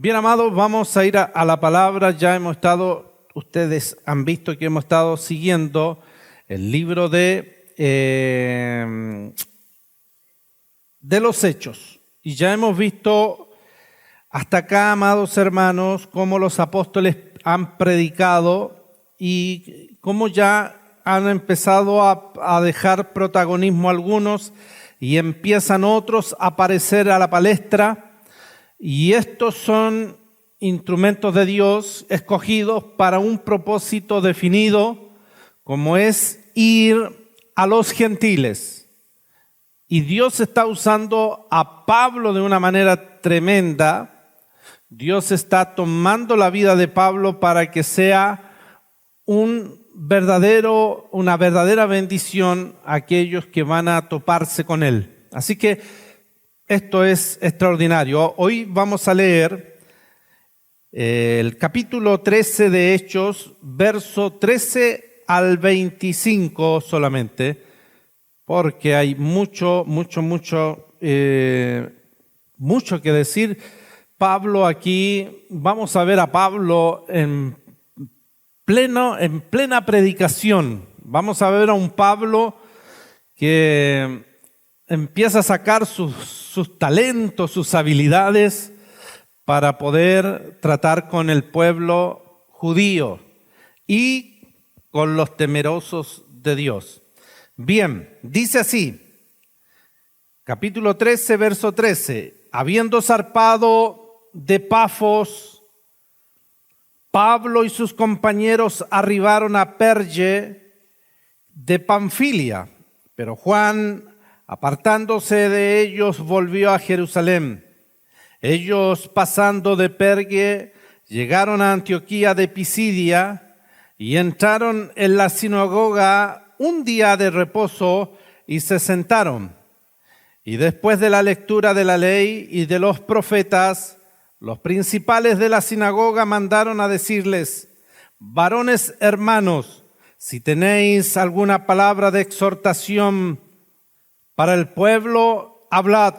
Bien, amados, vamos a ir a la palabra. Ustedes han visto que hemos estado siguiendo el libro de los Hechos. Y ya hemos visto hasta acá, amados hermanos, cómo los apóstoles han predicado y cómo ya han empezado a dejar protagonismo algunos y empiezan otros a aparecer a la palestra. Y estos son instrumentos de Dios escogidos para un propósito definido, como es ir a los gentiles. Y Dios está usando a Pablo de una manera tremenda. Dios está tomando la vida de Pablo para que sea una verdadera bendición a aquellos que van a toparse con él. Así que esto es extraordinario. Hoy vamos a leer el capítulo 13 de Hechos, verso 13 al 25 solamente, porque hay mucho que decir. Pablo aquí, vamos a ver a Pablo en plena predicación. Vamos a ver a un Pablo que empieza a sacar sus talentos, sus habilidades para poder tratar con el pueblo judío y con los temerosos de Dios. Bien, dice así, capítulo 13, verso 13. Habiendo zarpado de Pafos, Pablo y sus compañeros arribaron a Perge de Panfilia, pero Juan, apartándose de ellos, volvió a Jerusalén. Ellos, pasando de Perge, llegaron a Antioquía de Pisidia y entraron en la sinagoga un día de reposo y se sentaron. Y después de la lectura de la ley y de los profetas, los principales de la sinagoga mandaron a decirles: varones hermanos, si tenéis alguna palabra de exhortación para el pueblo, hablad.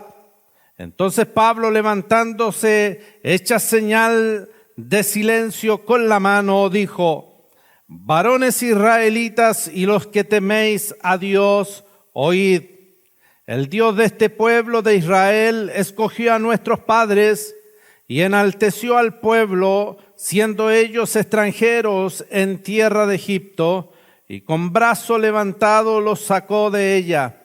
Entonces Pablo, levantándose, hecha señal de silencio con la mano, dijo: varones israelitas y los que teméis a Dios, oíd. El Dios de este pueblo de Israel escogió a nuestros padres y enalteció al pueblo, siendo ellos extranjeros en tierra de Egipto, y con brazo levantado los sacó de ella.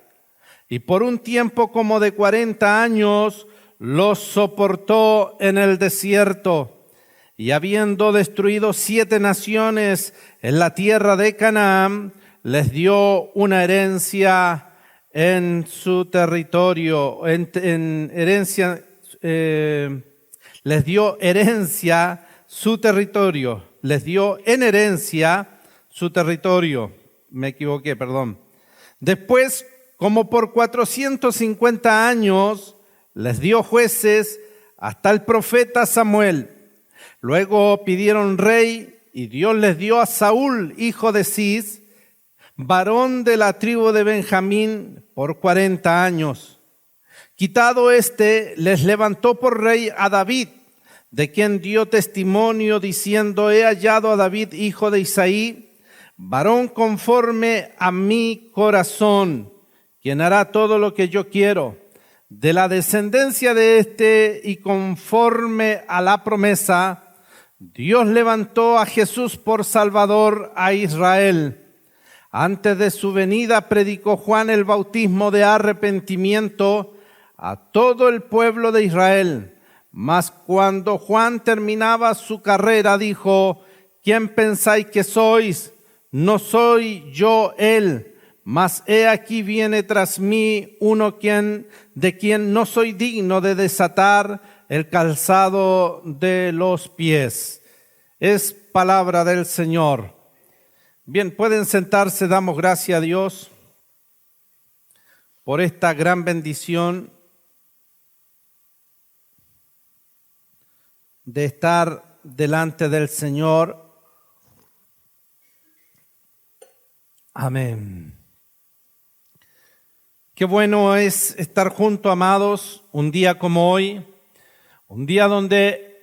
Y por un tiempo como de 40 años los soportó en el desierto. Y habiendo destruido 7 naciones en la tierra de Canaán, les dio una herencia en su territorio. Les dio herencia su territorio. Les dio en herencia su territorio. Me equivoqué, perdón. Después, como por 450 años, les dio jueces hasta el profeta Samuel. Luego pidieron rey y Dios les dio a Saúl, hijo de Cis, varón de la tribu de Benjamín, por 40 años. Quitado les levantó por rey a David, de quien dio testimonio diciendo: he hallado a David, hijo de Isaí, varón conforme a mi corazón, quien hará todo lo que yo quiero. De la descendencia de este y conforme a la promesa, Dios levantó a Jesús por Salvador a Israel. Antes de su venida predicó Juan el bautismo de arrepentimiento a todo el pueblo de Israel. Mas cuando Juan terminaba su carrera, dijo: ¿quién pensáis que sois? No soy yo él. Mas he aquí viene tras mí uno de quien no soy digno de desatar el calzado de los pies. Es palabra del Señor. Bien, pueden sentarse. Damos gracias a Dios por esta gran bendición de estar delante del Señor. Amén. Qué bueno es estar juntos, amados, un día como hoy, un día donde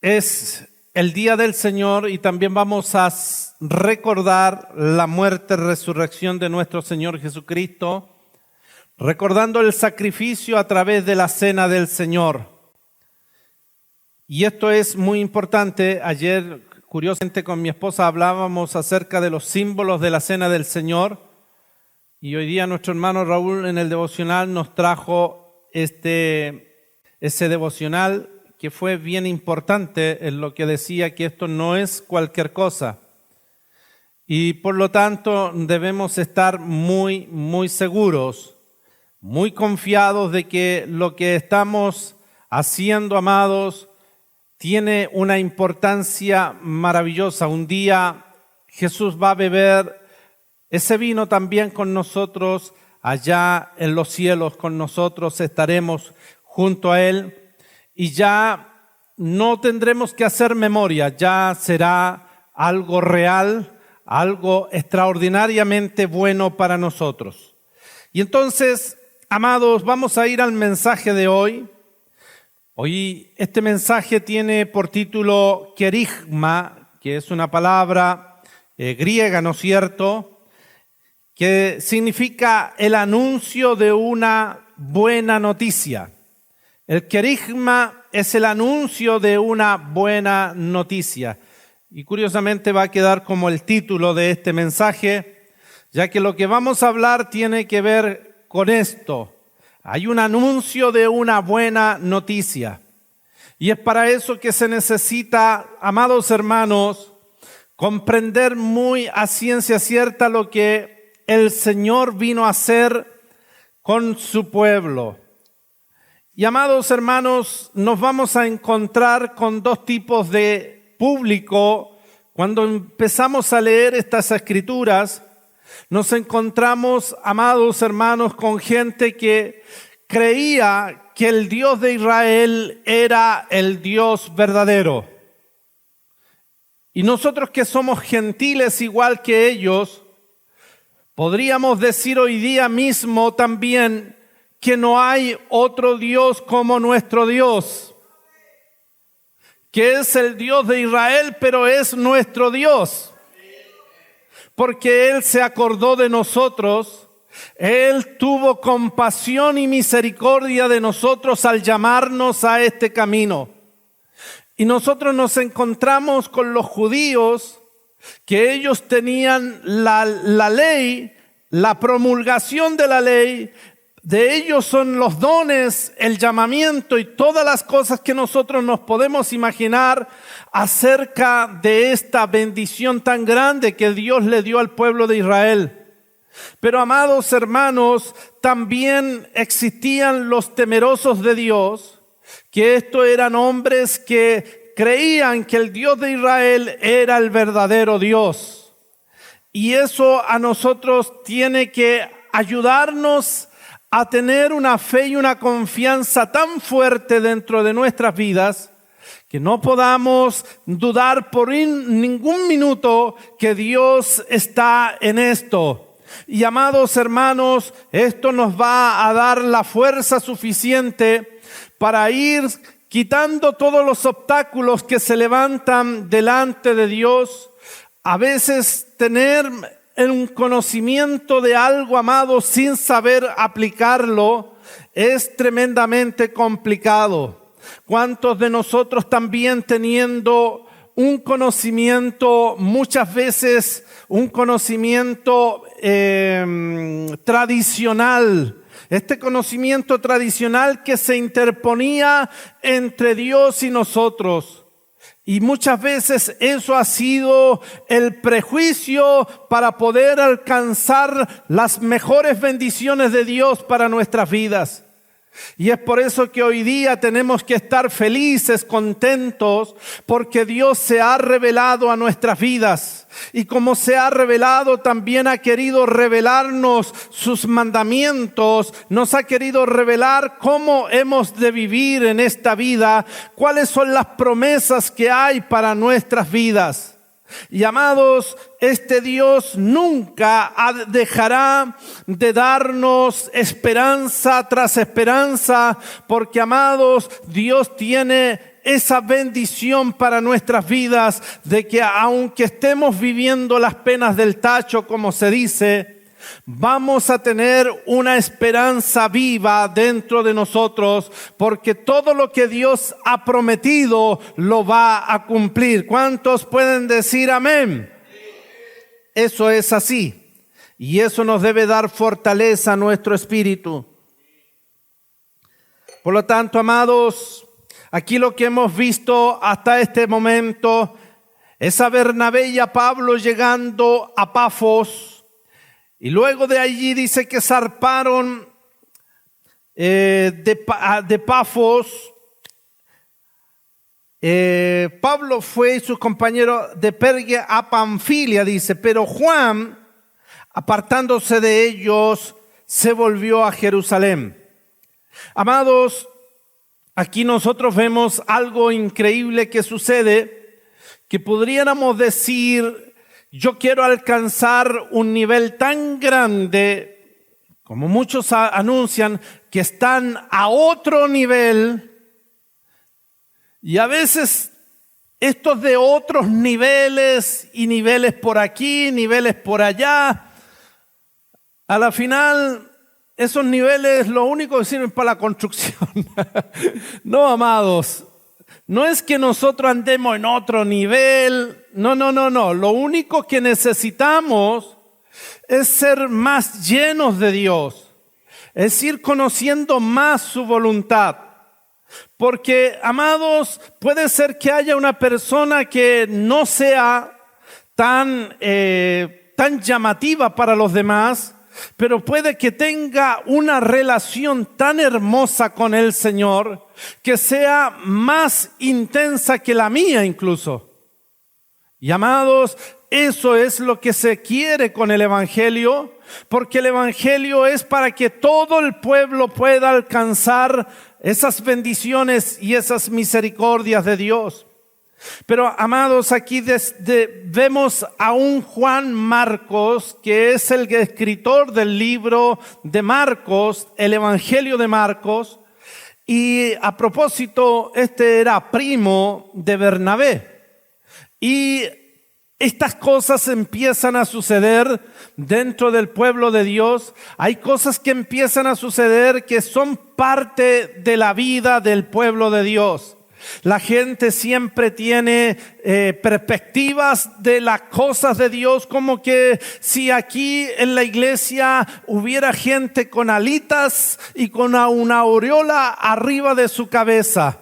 es el día del Señor y también vamos a recordar la muerte y resurrección de nuestro Señor Jesucristo, recordando el sacrificio a través de la cena del Señor. Y esto es muy importante. Ayer, curiosamente, con mi esposa hablábamos acerca de los símbolos de la cena del Señor. Y hoy día nuestro hermano Raúl en el devocional nos trajo ese devocional que fue bien importante en lo que decía que esto no es cualquier cosa. Y por lo tanto debemos estar muy, muy seguros, muy confiados de que lo que estamos haciendo, amados, tiene una importancia maravillosa. Un día Jesús va a beber ese vino también con nosotros, allá en los cielos con nosotros estaremos junto a Él y ya no tendremos que hacer memoria, ya será algo real, algo extraordinariamente bueno para nosotros. Y entonces, amados, vamos a ir al mensaje de hoy. Hoy este mensaje tiene por título querigma, que es una palabra griega, ¿no es cierto?, que significa el anuncio de una buena noticia. El querigma es el anuncio de una buena noticia. Y curiosamente va a quedar como el título de este mensaje, ya que lo que vamos a hablar tiene que ver con esto. Hay un anuncio de una buena noticia. Y es para eso que se necesita, amados hermanos, comprender muy a ciencia cierta lo que el Señor vino a hacer con su pueblo. Y amados hermanos, nos vamos a encontrar con dos tipos de público. Cuando empezamos a leer estas escrituras, nos encontramos, amados hermanos, con gente que creía que el Dios de Israel era el Dios verdadero. Y nosotros que somos gentiles igual que ellos, podríamos decir hoy día mismo también que no hay otro Dios como nuestro Dios, que es el Dios de Israel, pero es nuestro Dios, porque Él se acordó de nosotros, Él tuvo compasión y misericordia de nosotros al llamarnos a este camino. Y nosotros nos encontramos con los judíos, que ellos tenían la ley, la promulgación de la ley, de ellos son los dones, el llamamiento y todas las cosas que nosotros nos podemos imaginar acerca de esta bendición tan grande que Dios le dio al pueblo de Israel. Pero amados hermanos, también existían los temerosos de Dios, que estos eran hombres que creían que el Dios de Israel era el verdadero Dios. Y eso a nosotros tiene que ayudarnos a tener una fe y una confianza tan fuerte dentro de nuestras vidas que no podamos dudar por ningún minuto que Dios está en esto. Y amados hermanos, esto nos va a dar la fuerza suficiente para ir quitando todos los obstáculos que se levantan delante de Dios. A veces tener un conocimiento de algo, amado, sin saber aplicarlo, es tremendamente complicado. ¿Cuántos de nosotros también teniendo un conocimiento, muchas veces un conocimiento tradicional, este conocimiento tradicional que se interponía entre Dios y nosotros? Y muchas veces eso ha sido el prejuicio para poder alcanzar las mejores bendiciones de Dios para nuestras vidas. Y es por eso que hoy día tenemos que estar felices, contentos, porque Dios se ha revelado a nuestras vidas. Y como se ha revelado, también ha querido revelarnos sus mandamientos, nos ha querido revelar cómo hemos de vivir en esta vida, cuáles son las promesas que hay para nuestras vidas. Y amados, este Dios nunca dejará de darnos esperanza tras esperanza, porque amados, Dios tiene esa bendición para nuestras vidas de que aunque estemos viviendo las penas del tacho, como se dice, vamos a tener una esperanza viva dentro de nosotros, porque todo lo que Dios ha prometido lo va a cumplir. ¿Cuántos pueden decir amén? Eso es así. Y eso nos debe dar fortaleza a nuestro espíritu. Por lo tanto, amados, aquí lo que hemos visto hasta este momento es a Bernabé y a Pablo llegando a Pafos. Y luego de allí dice que zarparon de Pafos. Pablo fue y sus compañeros de Perge a Panfilia, dice, pero Juan, apartándose de ellos, se volvió a Jerusalén. Amados, aquí nosotros vemos algo increíble que sucede, que podríamos decir, yo quiero alcanzar un nivel tan grande, como muchos anuncian, que están a otro nivel, y a veces estos de otros niveles, y niveles por aquí, niveles por allá, a la final, esos niveles lo único que sirven para la construcción. No, amados, no es que nosotros andemos en otro nivel. No. Lo único que necesitamos es ser más llenos de Dios. Es ir conociendo más su voluntad. Porque, amados, puede ser que haya una persona que no sea tan llamativa para los demás, pero puede que tenga una relación tan hermosa con el Señor que sea más intensa que la mía incluso. Y amados, eso es lo que se quiere con el Evangelio, porque el Evangelio es para que todo el pueblo pueda alcanzar esas bendiciones y esas misericordias de Dios. Pero, amados, aquí vemos a un Juan Marcos, que es el escritor del libro de Marcos, el Evangelio de Marcos. Y a propósito, este era primo de Bernabé. Y estas cosas empiezan a suceder dentro del pueblo de Dios. Hay cosas que empiezan a suceder que son parte de la vida del pueblo de Dios. La gente siempre tiene perspectivas de las cosas de Dios, como que si aquí en la iglesia hubiera gente con alitas y con una aureola arriba de su cabeza.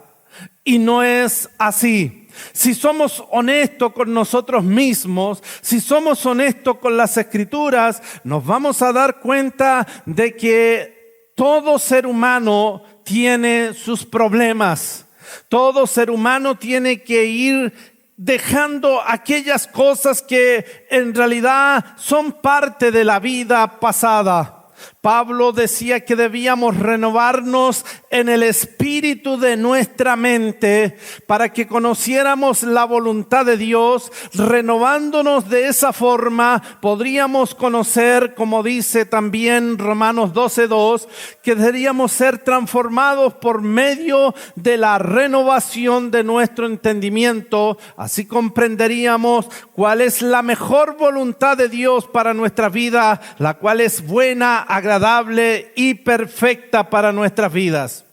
Y no es así. Si somos honestos con nosotros mismos, si somos honestos con las Escrituras, nos vamos a dar cuenta de que todo ser humano tiene sus problemas. Todo ser humano tiene que ir dejando aquellas cosas que en realidad son parte de la vida pasada. Pablo decía que debíamos renovarnos en el espíritu de nuestra mente para que conociéramos la voluntad de Dios. Renovándonos de esa forma, podríamos conocer, como dice también Romanos 12:2, que deberíamos ser transformados por medio de la renovación de nuestro entendimiento. Así comprenderíamos cuál es la mejor voluntad de Dios para nuestra vida, la cual es buena, agradable y perfecta para nuestras vidas.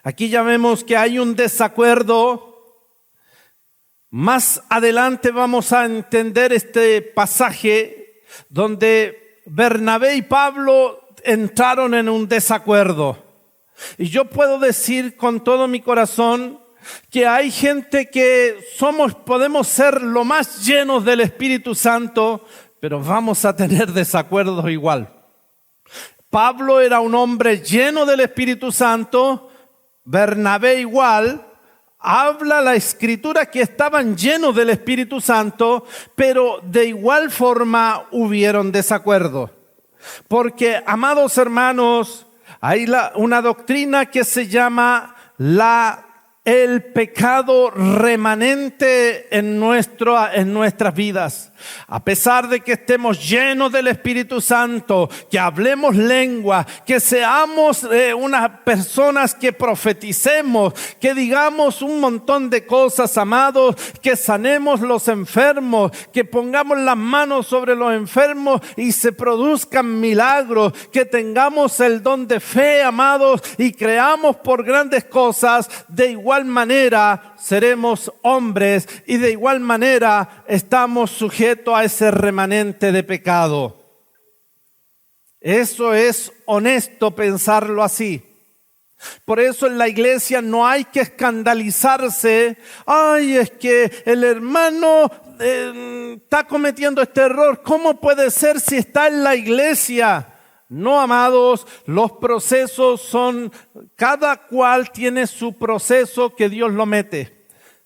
Aquí ya vemos que hay un desacuerdo. Más adelante vamos a entender este pasaje donde Bernabé y Pablo entraron en un desacuerdo. Y yo puedo decir con todo mi corazón que hay gente que podemos ser lo más llenos del Espíritu Santo, pero vamos a tener desacuerdos igual. Pablo era un hombre lleno del Espíritu Santo, Bernabé igual. Habla la Escritura que estaban llenos del Espíritu Santo, pero de igual forma hubieron desacuerdos. Porque, amados hermanos, hay una doctrina que se llama la el pecado remanente en nuestras vidas. A pesar de que estemos llenos del Espíritu Santo, que hablemos lengua, que seamos unas personas que profeticemos, que digamos un montón de cosas, amados, que sanemos los enfermos, que pongamos las manos sobre los enfermos y se produzcan milagros, que tengamos el don de fe, amados, y creamos por grandes cosas. De igual manera seremos hombres y de igual manera estamos sujetos a ese remanente de pecado. Eso es honesto pensarlo así. Por eso en la iglesia no hay que escandalizarse. Ay, es que el hermano está cometiendo este error. ¿Cómo puede ser si está en la iglesia? No, amados, los procesos son, cada cual tiene su proceso que Dios lo mete.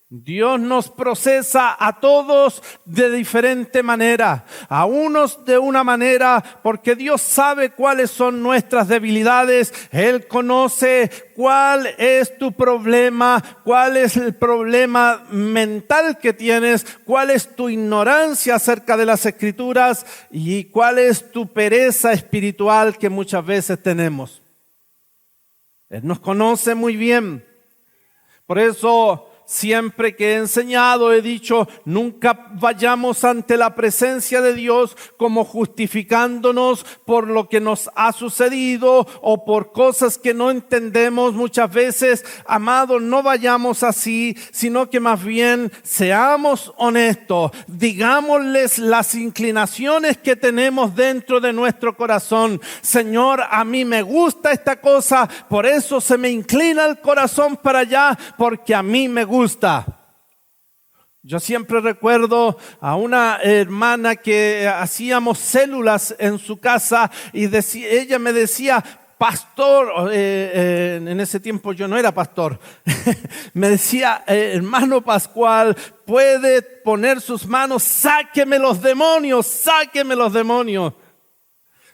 Dios nos procesa a todos de diferente manera, a unos de una manera porque Dios sabe cuáles son nuestras debilidades. Él conoce cuál es tu problema, cuál es el problema mental que tienes, cuál es tu ignorancia acerca de las Escrituras y cuál es tu pereza espiritual que muchas veces tenemos. Él nos conoce muy bien. Por eso siempre que he enseñado, he dicho, nunca vayamos ante la presencia de Dios como justificándonos por lo que nos ha sucedido o por cosas que no entendemos muchas veces. Amados, no vayamos así, sino que más bien seamos honestos, digámosles las inclinaciones que tenemos dentro de nuestro corazón. Señor, a mí me gusta esta cosa, por eso se me inclina el corazón para allá, porque a mí me gusta. Yo siempre recuerdo a una hermana que hacíamos células en su casa y ella me decía, pastor, en ese tiempo yo no era pastor, me decía, hermano Pascual, puede poner sus manos, sáqueme los demonios, sáqueme los demonios.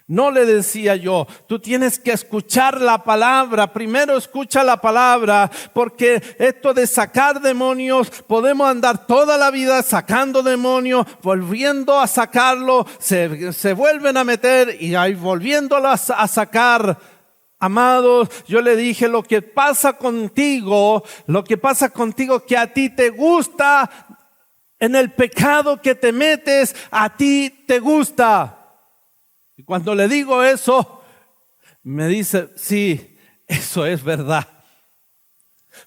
No le decía yo, tú tienes que escuchar la palabra, primero escucha la palabra, porque esto de sacar demonios, podemos andar toda la vida sacando demonios, volviendo a sacarlo, se vuelven a meter y ahí volviéndolas a sacar. Amados, yo le dije, lo que pasa contigo que a ti te gusta, en el pecado que te metes, a ti te gusta. Y cuando le digo eso, me dice, sí, eso es verdad.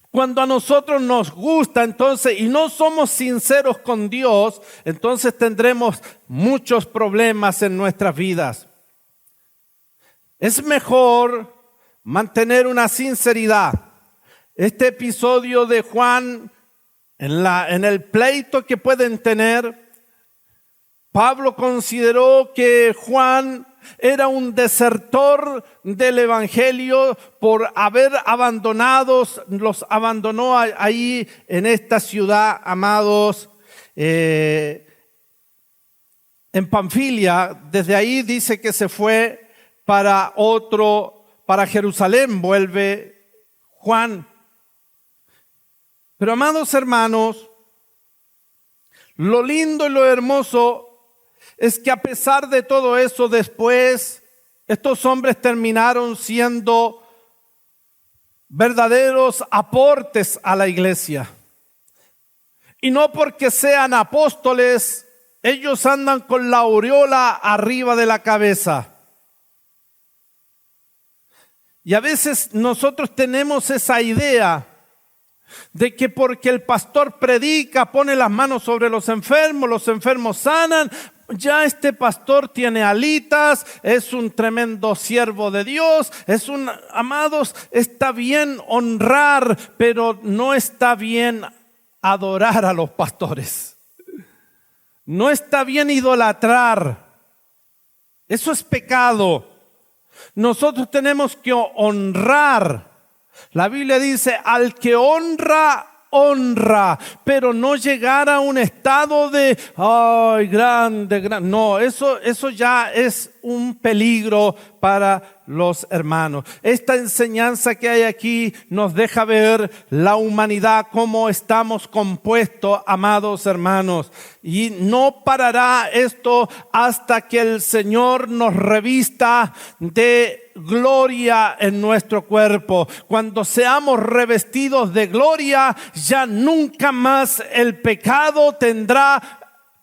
Cuando a nosotros nos gusta, entonces, y no somos sinceros con Dios, entonces tendremos muchos problemas en nuestras vidas. Es mejor mantener una sinceridad. Este episodio de Juan, en el pleito que pueden tener, Pablo consideró que Juan era un desertor del evangelio por haber los abandonó ahí en esta ciudad, amados, en Panfilia. Desde ahí dice que se fue para Jerusalén, vuelve Juan. Pero amados hermanos, lo lindo y lo hermoso es que a pesar de todo eso, después estos hombres terminaron siendo verdaderos aportes a la iglesia. Y no porque sean apóstoles, ellos andan con la aureola arriba de la cabeza. Y a veces nosotros tenemos esa idea de que porque el pastor predica, pone las manos sobre los enfermos sanan, ya este pastor tiene alitas, es un tremendo siervo de Dios, amados, está bien honrar, pero no está bien adorar a los pastores. No está bien idolatrar. Eso es pecado. Nosotros tenemos que honrar. La Biblia dice, al que honra honra, pero no llegar a un estado de, ay, grande. No, eso ya es un peligro para los hermanos. Esta enseñanza que hay aquí nos deja ver la humanidad, cómo estamos compuestos, amados hermanos. Y no parará esto hasta que el Señor nos revista de gloria en nuestro cuerpo. Cuando seamos revestidos de gloria, ya nunca más el pecado tendrá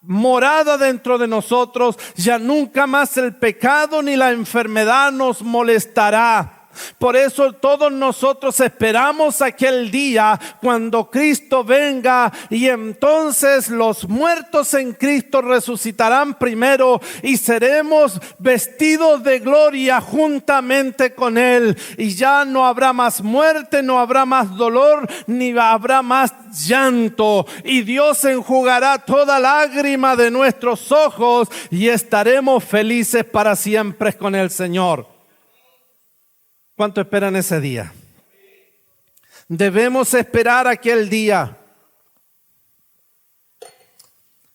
morada dentro de nosotros, ya nunca más el pecado ni la enfermedad nos molestará. Por eso todos nosotros esperamos aquel día cuando Cristo venga, y entonces los muertos en Cristo resucitarán primero y seremos vestidos de gloria juntamente con Él, y ya no habrá más muerte, no habrá más dolor, ni habrá más llanto, y Dios enjugará toda lágrima de nuestros ojos y estaremos felices para siempre con el Señor. ¿Cuánto esperan ese día? Debemos esperar aquel día.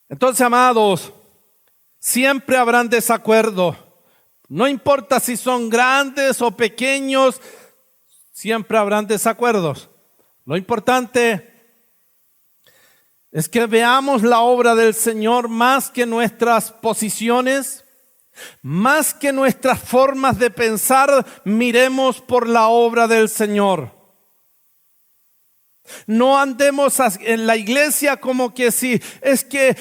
Entonces, amados, siempre habrán desacuerdos. No importa si son grandes o pequeños, siempre habrán desacuerdos. Lo importante es que veamos la obra del Señor más que nuestras posiciones, más que nuestras formas de pensar. Miremos por la obra del Señor. No andemos en la iglesia como que si es que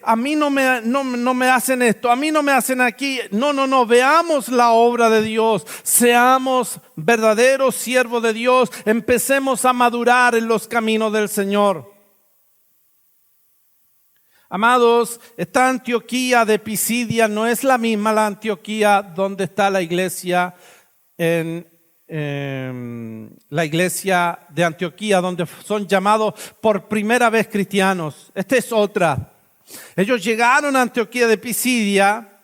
a mí no me hacen esto, a mí no me hacen aquí. No, veamos la obra de Dios. Seamos verdaderos siervos de Dios. Empecemos a madurar en los caminos del Señor. Amados, esta Antioquía de Pisidia no es la misma la Antioquía donde está la iglesia la iglesia de Antioquía, donde son llamados por primera vez cristianos. Esta es otra. Ellos llegaron a Antioquía de Pisidia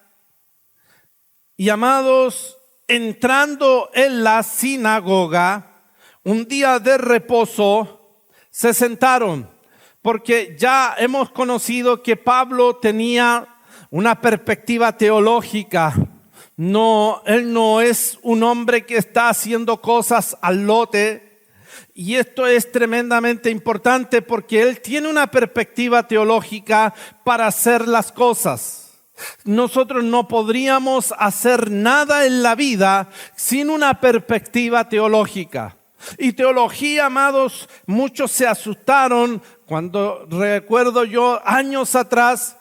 y, amados, entrando en la sinagoga, un día de reposo, se sentaron. Porque ya hemos conocido que Pablo tenía una perspectiva teológica. No, él no es un hombre que está haciendo cosas al lote. Y esto es tremendamente importante porque él tiene una perspectiva teológica para hacer las cosas. Nosotros no podríamos hacer nada en la vida sin una perspectiva teológica. Y teología, amados, muchos se asustaron cuando, recuerdo yo, años atrás,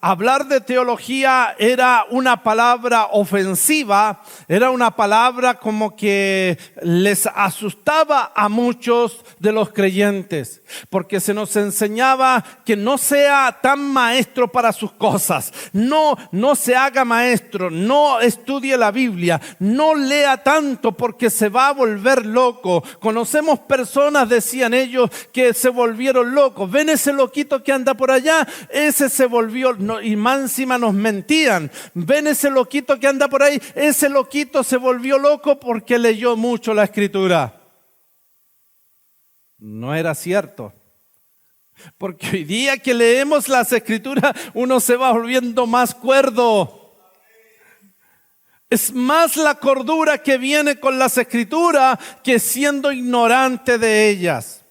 hablar de teología era una palabra ofensiva, era una palabra como que les asustaba a muchos de los creyentes, porque se nos enseñaba que no sea tan maestro para sus cosas, no se haga maestro, no estudie la Biblia, no lea tanto porque se va a volver loco. Conocemos personas, decían ellos, que se volvieron locos. ¿Ven ese loquito que anda por allá? Ese se volvió, y más encima nos mentían. ¿Ven ese loquito que anda por ahí? Ese loquito se volvió loco porque leyó mucho la Escritura. No era cierto. Porque hoy día que leemos las Escrituras, uno se va volviendo más cuerdo. Es más la cordura que viene con las Escrituras que siendo ignorante de ellas.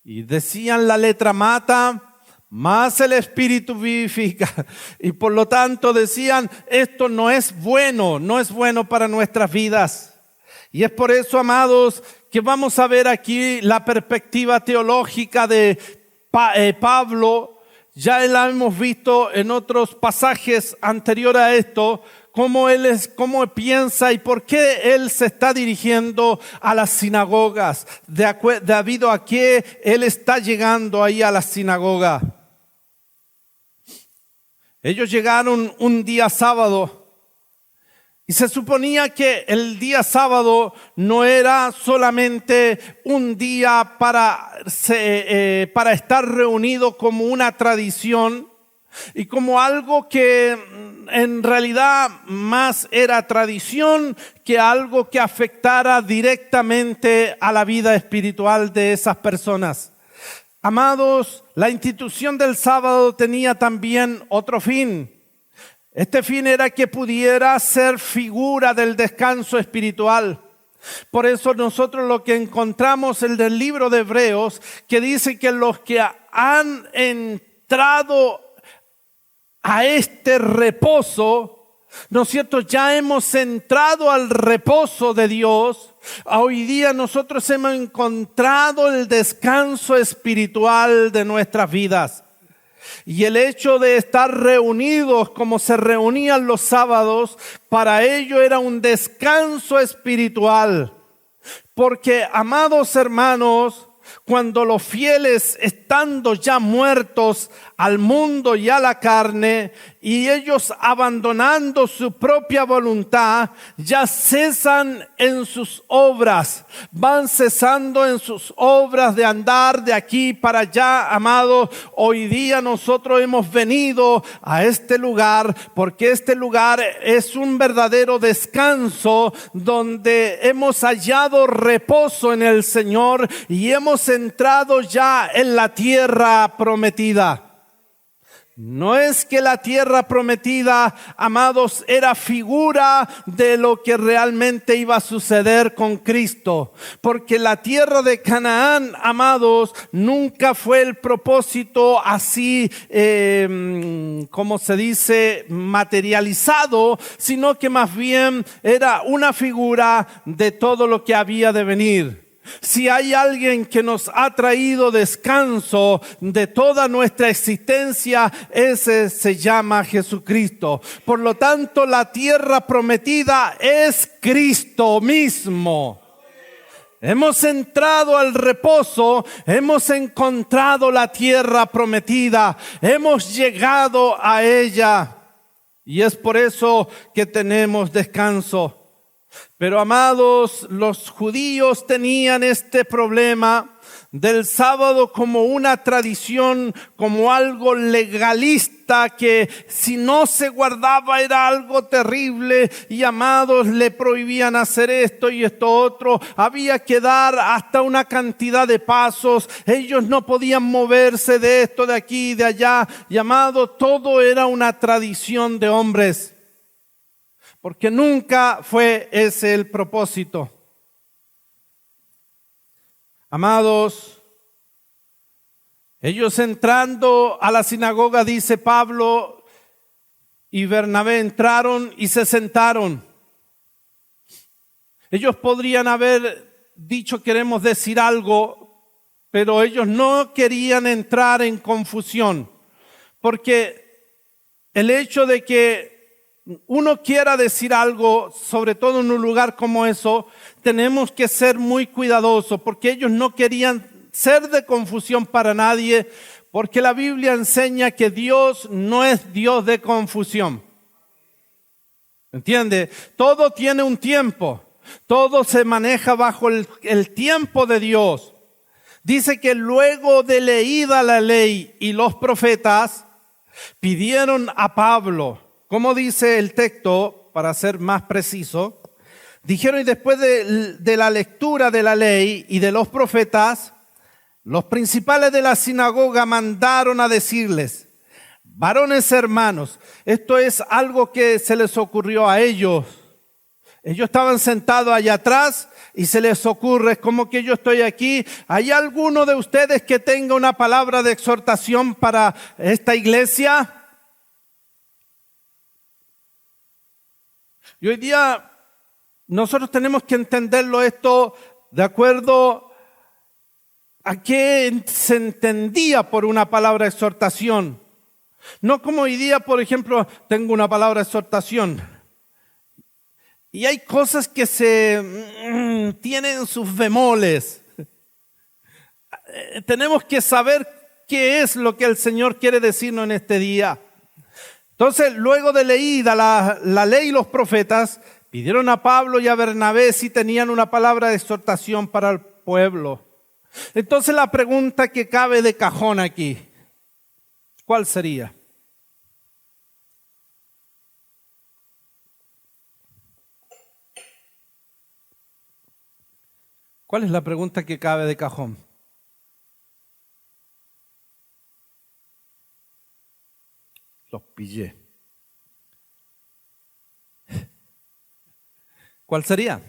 Y decían, la letra mata, más el espíritu vivifica. Y por lo tanto decían, esto no es bueno para nuestras vidas. Y es por eso, amados, que vamos a ver aquí la perspectiva teológica de Pablo. Ya la hemos visto en otros pasajes anteriores a esto, cómo piensa y por qué él se está dirigiendo a las sinagogas, debido a que él está llegando ahí a la sinagoga. Ellos llegaron un día sábado y se suponía que el día sábado no era solamente un día para estar reunido como una tradición, y como algo que en realidad más era tradición que algo que afectara directamente a la vida espiritual de esas personas. Amados, la institución del sábado tenía también otro fin. Este fin era que pudiera ser figura del descanso espiritual. Por eso nosotros lo que encontramos en el libro de Hebreos, que dice que los que han entrado a este reposo, ¿no es cierto? Ya hemos entrado al reposo de Dios. Hoy día nosotros hemos encontrado el descanso espiritual de nuestras vidas. Y el hecho de estar reunidos como se reunían los sábados, para ello era un descanso espiritual. Porque, amados hermanos, cuando los fieles, estando ya muertos al mundo y a la carne, y ellos abandonando su propia voluntad, ya cesan en sus obras, van cesando en sus obras de andar de aquí para allá, amados. Hoy día nosotros hemos venido a este lugar porque este lugar es un verdadero descanso donde hemos hallado reposo en el Señor y hemos entrado ya en la tierra prometida. No es que la tierra prometida, amados, era figura de lo que realmente iba a suceder con Cristo. Porque la tierra de Canaán, amados, nunca fue el propósito así, como se dice, materializado, sino que más bien era una figura de todo lo que había de venir. Si hay alguien que nos ha traído descanso de toda nuestra existencia, ese se llama Jesucristo. Por lo tanto, la tierra prometida es Cristo mismo. Hemos entrado al reposo, hemos encontrado la tierra prometida, hemos llegado a ella y es por eso que tenemos descanso. Pero amados, los judíos tenían este problema del sábado como una tradición, como algo legalista que si no se guardaba era algo terrible y amados le prohibían hacer esto y esto otro. Había que dar hasta una cantidad de pasos, ellos no podían moverse de esto, de aquí, de allá y amados, todo era una tradición de hombres. Porque nunca fue ese el propósito. Amados, ellos entrando a la sinagoga, dice Pablo y Bernabé, entraron y se sentaron. Ellos podrían haber dicho queremos decir algo, pero ellos no querían entrar en confusión. Porque el hecho de que uno quiera decir algo, sobre todo en un lugar como eso, tenemos que ser muy cuidadosos porque ellos no querían ser de confusión para nadie, porque la Biblia enseña que Dios no es Dios de confusión. ¿Entiende? Todo tiene un tiempo, todo se maneja bajo el tiempo de Dios. Dice que luego de leída la ley y los profetas, pidieron a Pablo, como dice el texto, para ser más preciso, dijeron y después de la lectura de la ley y de los profetas, los principales de la sinagoga mandaron a decirles, varones hermanos, esto es algo que se les ocurrió a ellos. Ellos estaban sentados allá atrás y se les ocurre, como que yo estoy aquí, ¿hay alguno de ustedes que tenga una palabra de exhortación para esta iglesia? Y hoy día nosotros tenemos que entenderlo esto de acuerdo a qué se entendía por una palabra de exhortación. No como hoy día, por ejemplo, tengo una palabra de exhortación. Y hay cosas que tienen sus bemoles. Tenemos que saber qué es lo que el Señor quiere decirnos en este día. Entonces, luego de leída la ley y los profetas, pidieron a Pablo y a Bernabé si tenían una palabra de exhortación para el pueblo. Entonces, la pregunta que cabe de cajón aquí, ¿cuál sería? ¿Cuál es la pregunta que cabe de cajón? Los pillé. ¿Cuál sería?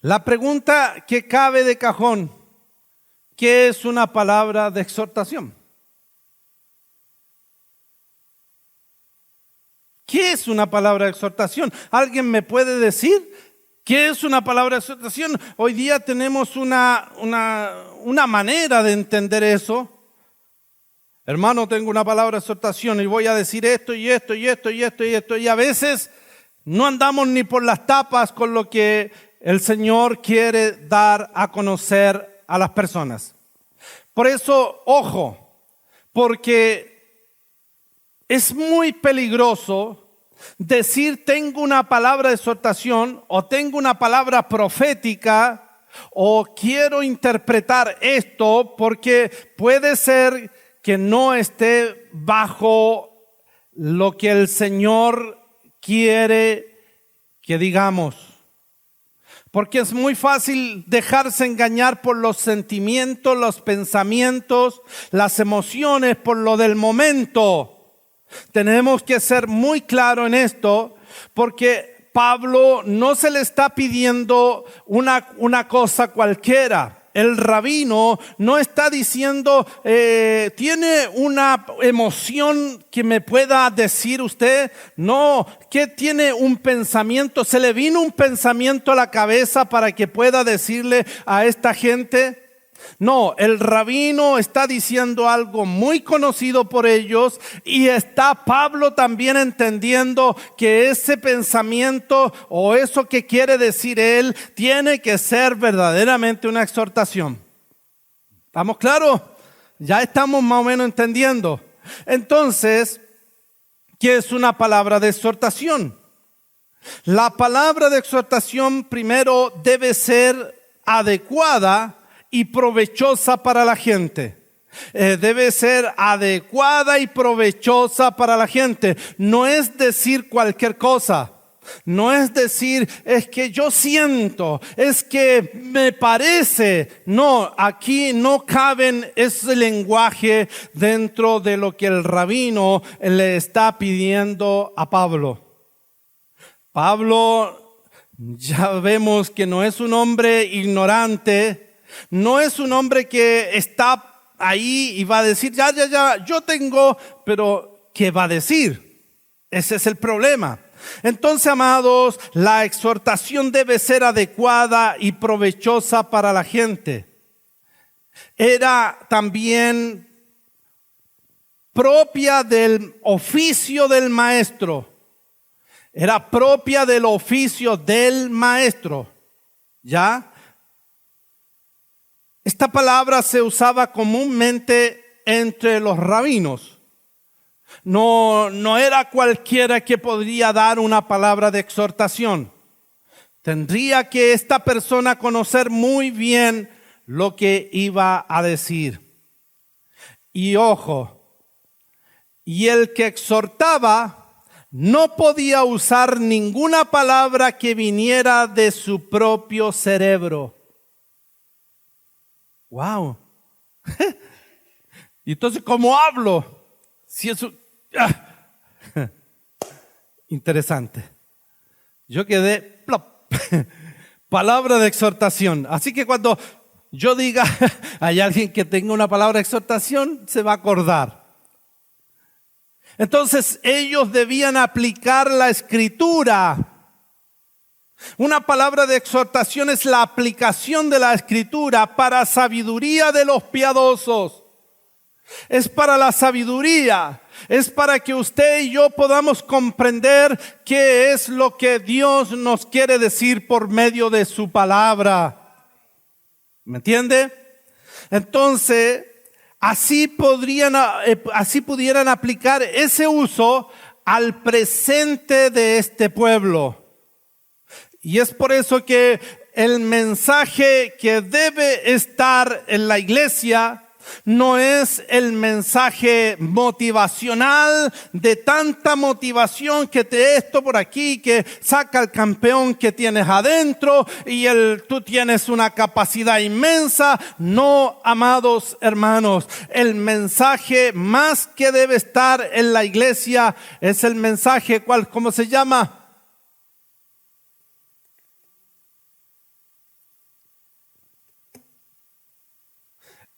La pregunta que cabe de cajón, ¿qué es una palabra de exhortación? ¿Qué es una palabra de exhortación? ¿Alguien me puede decir qué es una palabra de exhortación? Hoy día tenemos una manera de entender eso. Hermano, tengo una palabra de exhortación y voy a decir esto y esto y esto y esto y esto. Y a veces no andamos ni por las tapas con lo que el Señor quiere dar a conocer a las personas. Por eso, ojo, porque es muy peligroso decir tengo una palabra de exhortación o tengo una palabra profética o quiero interpretar esto porque puede ser que no esté bajo lo que el Señor quiere que digamos. Porque es muy fácil dejarse engañar por los sentimientos, los pensamientos, las emociones, por lo del momento. Tenemos que ser muy claros en esto, porque Pablo no se le está pidiendo una cosa cualquiera. El rabino no está diciendo, ¿tiene una emoción que me pueda decir usted? No, ¿qué tiene un pensamiento? ¿Se le vino un pensamiento a la cabeza para que pueda decirle a esta gente? No, el rabino está diciendo algo muy conocido por ellos y está Pablo también entendiendo que ese pensamiento o eso que quiere decir él tiene que ser verdaderamente una exhortación. ¿Estamos claros? Ya estamos más o menos entendiendo. Entonces, ¿qué es una palabra de exhortación? La palabra de exhortación primero debe ser adecuada y provechosa para la gente. Debe ser adecuada y provechosa para la gente. No es decir cualquier cosa. No es decir, es que yo siento, es que me parece. No, aquí no caben ese lenguaje dentro de lo que el rabino le está pidiendo a Pablo. Pablo, ya vemos que no es un hombre ignorante. No es un hombre que está ahí y va a decir, ya, yo tengo, pero ¿qué va a decir? Ese es el problema. Entonces, amados, la exhortación debe ser adecuada y provechosa para la gente. Era también propia del oficio del maestro. Era propia del oficio del maestro. ¿Ya? Esta palabra se usaba comúnmente entre los rabinos. No era cualquiera que podría dar una palabra de exhortación. Tendría que esta persona conocer muy bien lo que iba a decir. Y ojo, y el que exhortaba no podía usar ninguna palabra que viniera de su propio cerebro. Wow. Y entonces, ¿cómo hablo? Si eso, interesante. Yo quedé plop. Palabra de exhortación. Así que cuando yo diga, hay alguien que tenga una palabra de exhortación, se va a acordar. Entonces, ellos debían aplicar la escritura. Una palabra de exhortación es la aplicación de la escritura para sabiduría de los piadosos. Es para la sabiduría. Es para que usted y yo podamos comprender qué es lo que Dios nos quiere decir por medio de su palabra. ¿Me entiende? Entonces, así pudieran aplicar ese uso al presente de este pueblo. Y es por eso que el mensaje que debe estar en la iglesia No es el mensaje motivacional de tanta motivación que esto por aquí, que saca el campeón que tienes adentro y tú tienes una capacidad inmensa. No, amados hermanos, el mensaje más que debe estar en la iglesia es el mensaje, ¿cómo se llama?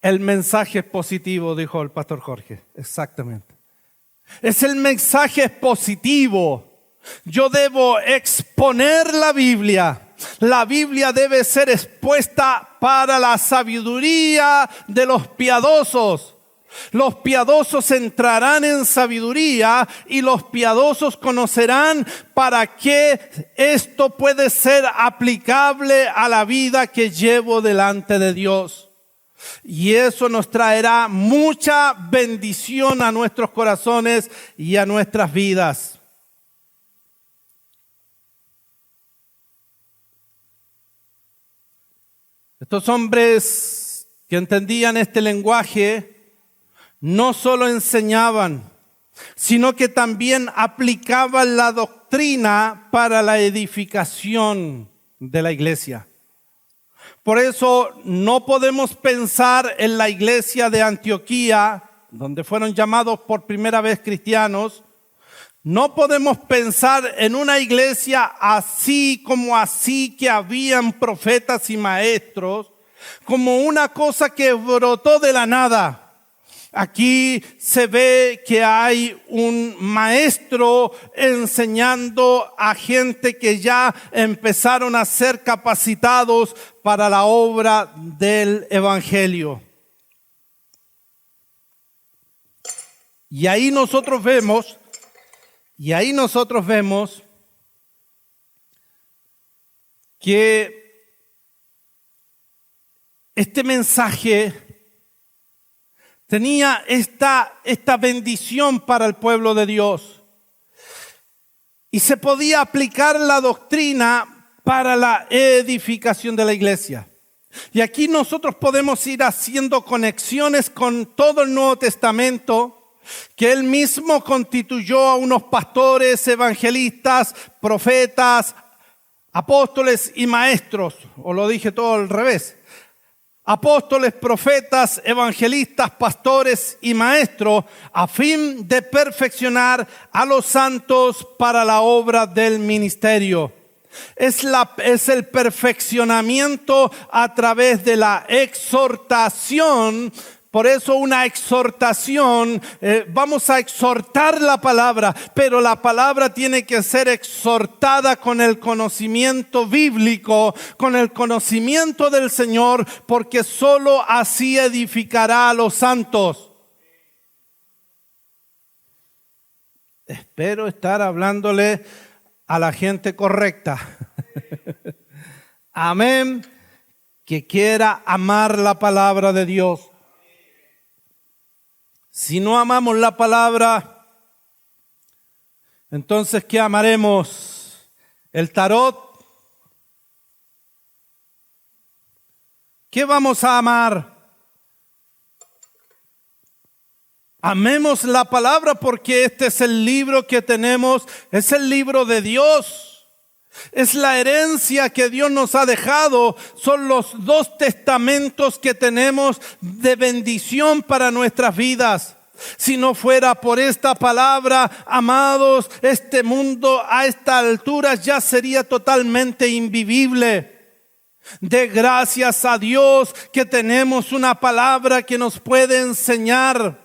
El mensaje es positivo, dijo el pastor Jorge. Exactamente. Es el mensaje positivo. Yo debo exponer la Biblia. La Biblia debe ser expuesta para la sabiduría de los piadosos. Los piadosos entrarán en sabiduría y los piadosos conocerán para qué esto puede ser aplicable a la vida que llevo delante de Dios. Y eso nos traerá mucha bendición a nuestros corazones y a nuestras vidas. Estos hombres que entendían este lenguaje no solo enseñaban, sino que también aplicaban la doctrina para la edificación de la iglesia. Por eso no podemos pensar en la iglesia de Antioquía, donde fueron llamados por primera vez cristianos. No podemos pensar en una iglesia así que habían profetas y maestros, como una cosa que brotó de la nada. Aquí se ve que hay un maestro enseñando a gente que ya empezaron a ser capacitados para la obra del evangelio. Y ahí nosotros vemos que este mensaje tenía esta bendición para el pueblo de Dios. Y se podía aplicar la doctrina para la edificación de la iglesia. Y aquí nosotros podemos ir haciendo conexiones con todo el Nuevo Testamento, que Él mismo constituyó a unos pastores, evangelistas, profetas, apóstoles y maestros. O lo dije todo al revés. Apóstoles, profetas, evangelistas, pastores y maestros, a fin de perfeccionar a los santos para la obra del ministerio. Es el perfeccionamiento a través de la exhortación. Por eso una exhortación, vamos a exhortar la palabra, pero la palabra tiene que ser exhortada con el conocimiento bíblico, con el conocimiento del Señor, porque solo así edificará a los santos. Espero estar hablándole a la gente correcta. Amén. Que quiera amar la palabra de Dios. Si no amamos la palabra, entonces ¿qué amaremos? ¿El tarot? ¿Qué vamos a amar? Amemos la palabra porque este es el libro que tenemos, es el libro de Dios. Es la herencia que Dios nos ha dejado. Son los 2 testamentos que tenemos de bendición para nuestras vidas. Si no fuera por esta palabra, amados, este mundo a esta altura ya sería totalmente invivible. De gracias a Dios que tenemos una palabra que nos puede enseñar,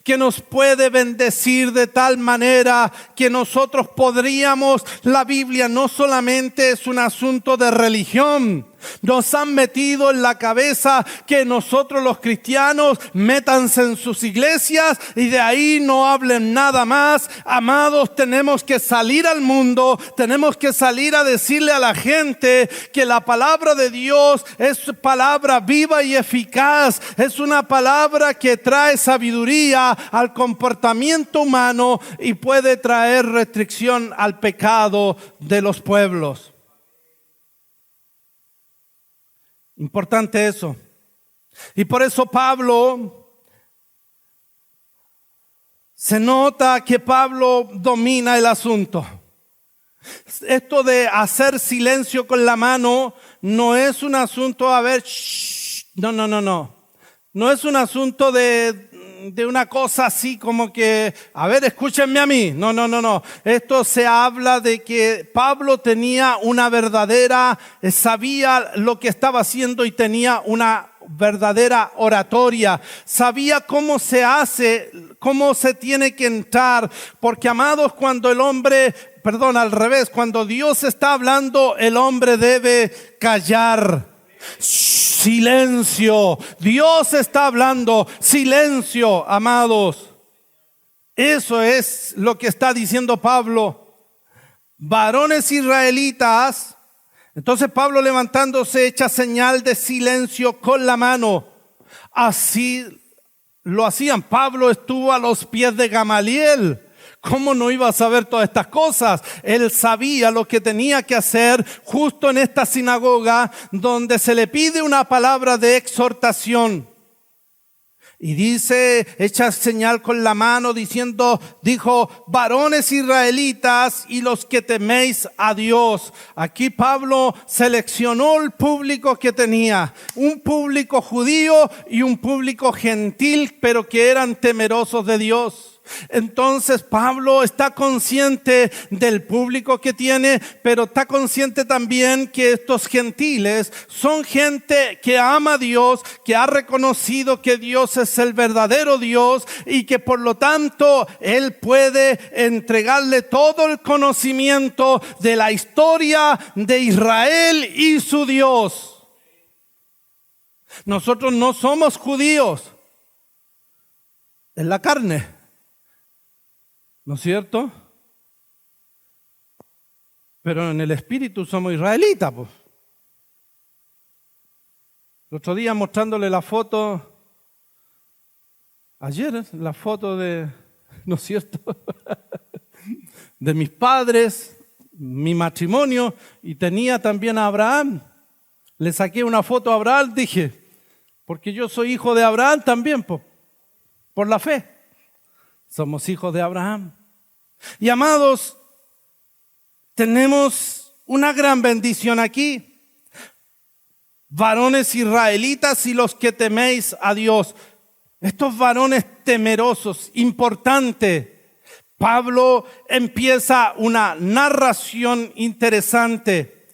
que nos puede bendecir de tal manera que nosotros podríamos, la Biblia no solamente es un asunto de religión. Nos han metido en la cabeza que nosotros los cristianos métanse en sus iglesias y de ahí no hablen nada más. Amados, tenemos que salir al mundo, tenemos que salir a decirle a la gente que la palabra de Dios es palabra viva y eficaz. Es una palabra que trae sabiduría al comportamiento humano y puede traer restricción al pecado de los pueblos. Importante eso. Y por eso se nota que Pablo domina el asunto. Esto de hacer silencio con la mano no es un asunto, no. No es un asunto de una cosa así como que, escúchenme a mí. No. Esto se habla de que Pablo tenía una verdadera, sabía lo que estaba haciendo y tenía una verdadera oratoria. Sabía cómo se hace, cómo se tiene que entrar. Porque, amados, cuando cuando Dios está hablando, el hombre debe callar. Silencio. Dios está hablando. Silencio, amados. Eso es lo que está diciendo Pablo. Varones israelitas. Entonces Pablo, levantándose, echa señal de silencio con la mano. Así lo hacían. Pablo estuvo a los pies de Gamaliel. ¿Cómo no iba a saber todas estas cosas? Él sabía lo que tenía que hacer justo en esta sinagoga donde se le pide una palabra de exhortación. Y dice, echa señal con la mano dijo, varones israelitas y los que teméis a Dios. Aquí Pablo seleccionó el público que tenía, un público judío y un público gentil, pero que eran temerosos de Dios. Entonces Pablo está consciente del público que tiene, pero está consciente también que estos gentiles son gente que ama a Dios, que ha reconocido que Dios es el verdadero Dios y que por lo tanto Él puede entregarle todo el conocimiento de la historia de Israel y su Dios. Nosotros no somos judíos en la carne, ¿no es cierto? Pero en el espíritu somos israelitas, pues. El otro día mostrándole la foto, ayer, la foto de, ¿no es cierto? De mis padres, mi matrimonio, y tenía también a Abraham. Le saqué una foto a Abraham, dije, porque yo soy hijo de Abraham también, pues, por la fe. Somos hijos de Abraham. Y amados, tenemos una gran bendición aquí. Varones israelitas y los que teméis a Dios. Estos varones temerosos, importante. Pablo empieza una narración interesante.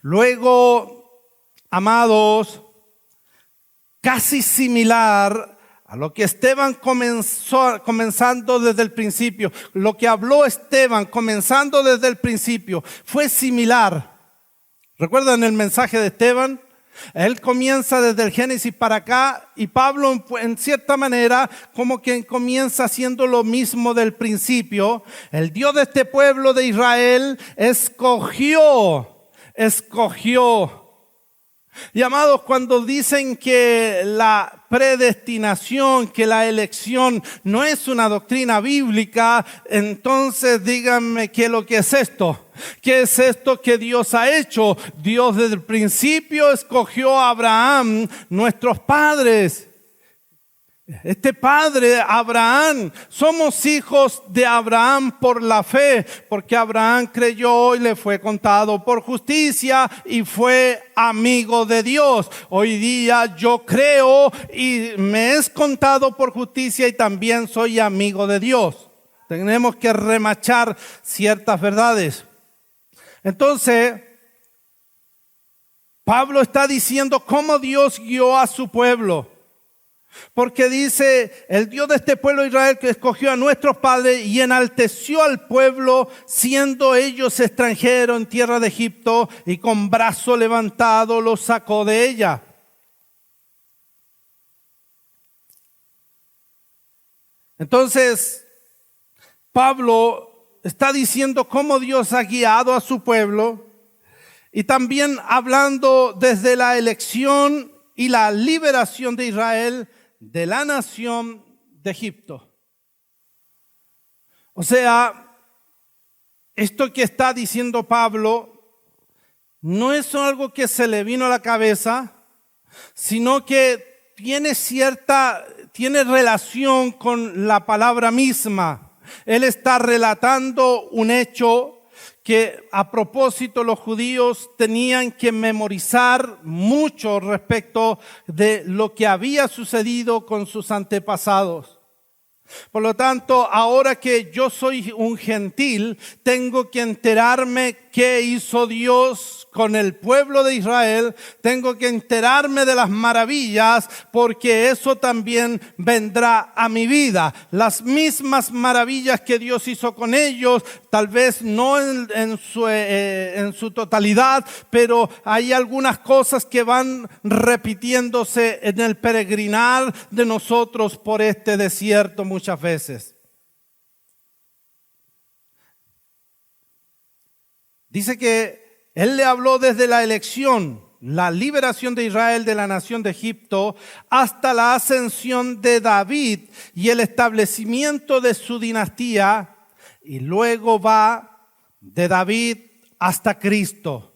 Luego, amados, casi similar a lo que Esteban comenzando desde el principio, lo que habló Esteban comenzando desde el principio, fue similar. ¿Recuerdan el mensaje de Esteban? Él comienza desde el Génesis para acá y Pablo en cierta manera como que comienza haciendo lo mismo del principio. El Dios de este pueblo de Israel escogió. Y amados, cuando dicen que la predestinación, que la elección no es una doctrina bíblica, entonces díganme qué es lo que es esto. ¿Qué es esto que Dios ha hecho? Dios desde el principio escogió a Abraham, nuestros padres. Este padre, Abraham, somos hijos de Abraham por la fe, porque Abraham creyó y le fue contado por justicia y fue amigo de Dios. Hoy día yo creo y me es contado por justicia y también soy amigo de Dios. Tenemos que remachar ciertas verdades. Entonces, Pablo está diciendo cómo Dios guió a su pueblo. Porque dice, el Dios de este pueblo de Israel que escogió a nuestros padres y enalteció al pueblo, siendo ellos extranjeros en tierra de Egipto, y con brazo levantado los sacó de ella. Entonces, Pablo está diciendo cómo Dios ha guiado a su pueblo y también hablando desde la elección y la liberación de Israel de la nación de Egipto. O sea, esto que está diciendo Pablo no es algo que se le vino a la cabeza, sino que tiene relación con la palabra misma. Él está relatando un hecho que a propósito los judíos tenían que memorizar mucho respecto de lo que había sucedido con sus antepasados. Por lo tanto, ahora que yo soy un gentil, tengo que enterarme qué hizo Dios con el pueblo de Israel. Tengo que enterarme de las maravillas, porque eso también vendrá a mi vida. Las mismas maravillas que Dios hizo con ellos, tal vez no en su totalidad, pero hay algunas cosas que van repitiéndose en el peregrinar de nosotros por este desierto muchas veces. Dice que Él le habló desde la elección, la liberación de Israel de la nación de Egipto, hasta la ascensión de David y el establecimiento de su dinastía, y luego va de David hasta Cristo.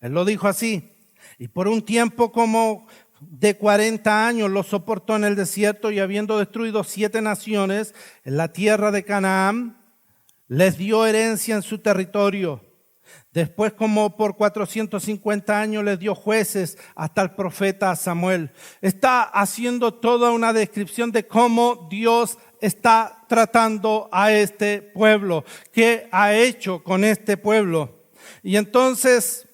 Él lo dijo así: y por un tiempo como de 40 años lo soportó en el desierto, y habiendo destruido 7 naciones en la tierra de Canaán, les dio herencia en su territorio. Después, como por 450 años, les dio jueces hasta el profeta Samuel. Está haciendo toda una descripción de cómo Dios está tratando a este pueblo, qué ha hecho con este pueblo. Y entonces,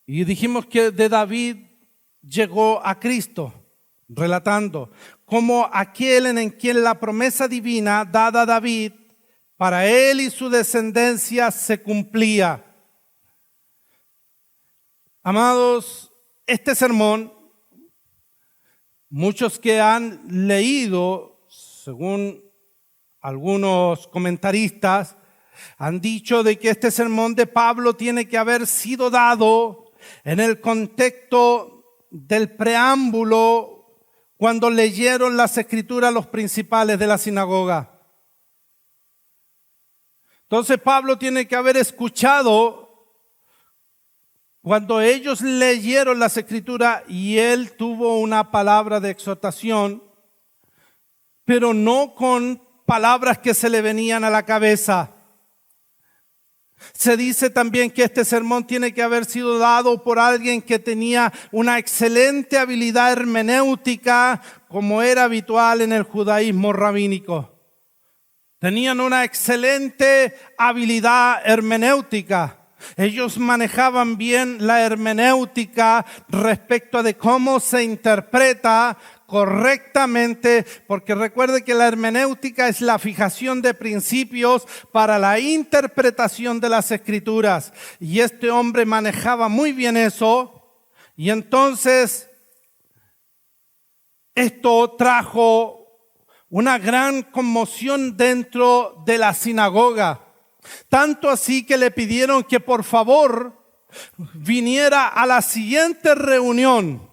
dijimos que de David llegó a Cristo, relatando como aquel en quien la promesa divina dada a David para él y su descendencia se cumplía. Amados, este sermón, muchos que han leído, según algunos comentaristas, han dicho de que este sermón de Pablo tiene que haber sido dado en el contexto del preámbulo cuando leyeron las escrituras los principales de la sinagoga. Entonces Pablo tiene que haber escuchado cuando ellos leyeron las escrituras y él tuvo una palabra de exhortación, pero no con palabras que se le venían a la cabeza. Se dice también que este sermón tiene que haber sido dado por alguien que tenía una excelente habilidad hermenéutica, como era habitual en el judaísmo rabínico. Tenían una excelente habilidad hermenéutica. Ellos manejaban bien la hermenéutica respecto de cómo se interpreta correctamente, porque recuerde que la hermenéutica es la fijación de principios para la interpretación de las escrituras. Y este hombre manejaba muy bien eso, y entonces esto trajo una gran conmoción dentro de la sinagoga. Tanto así que le pidieron que por favor viniera a la siguiente reunión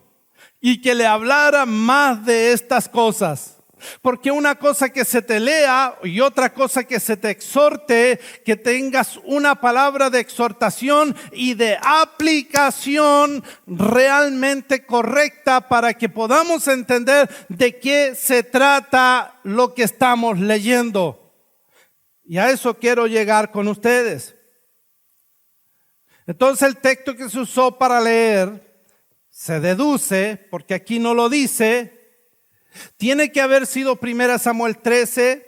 y que le hablara más de estas cosas. Porque una cosa que se te lea y otra cosa que se te exhorte, que tengas una palabra de exhortación y de aplicación realmente correcta para que podamos entender de qué se trata lo que estamos leyendo. Y a eso quiero llegar con ustedes. Entonces el texto que se usó para leer se deduce, porque aquí no lo dice, tiene que haber sido 1 Samuel 13,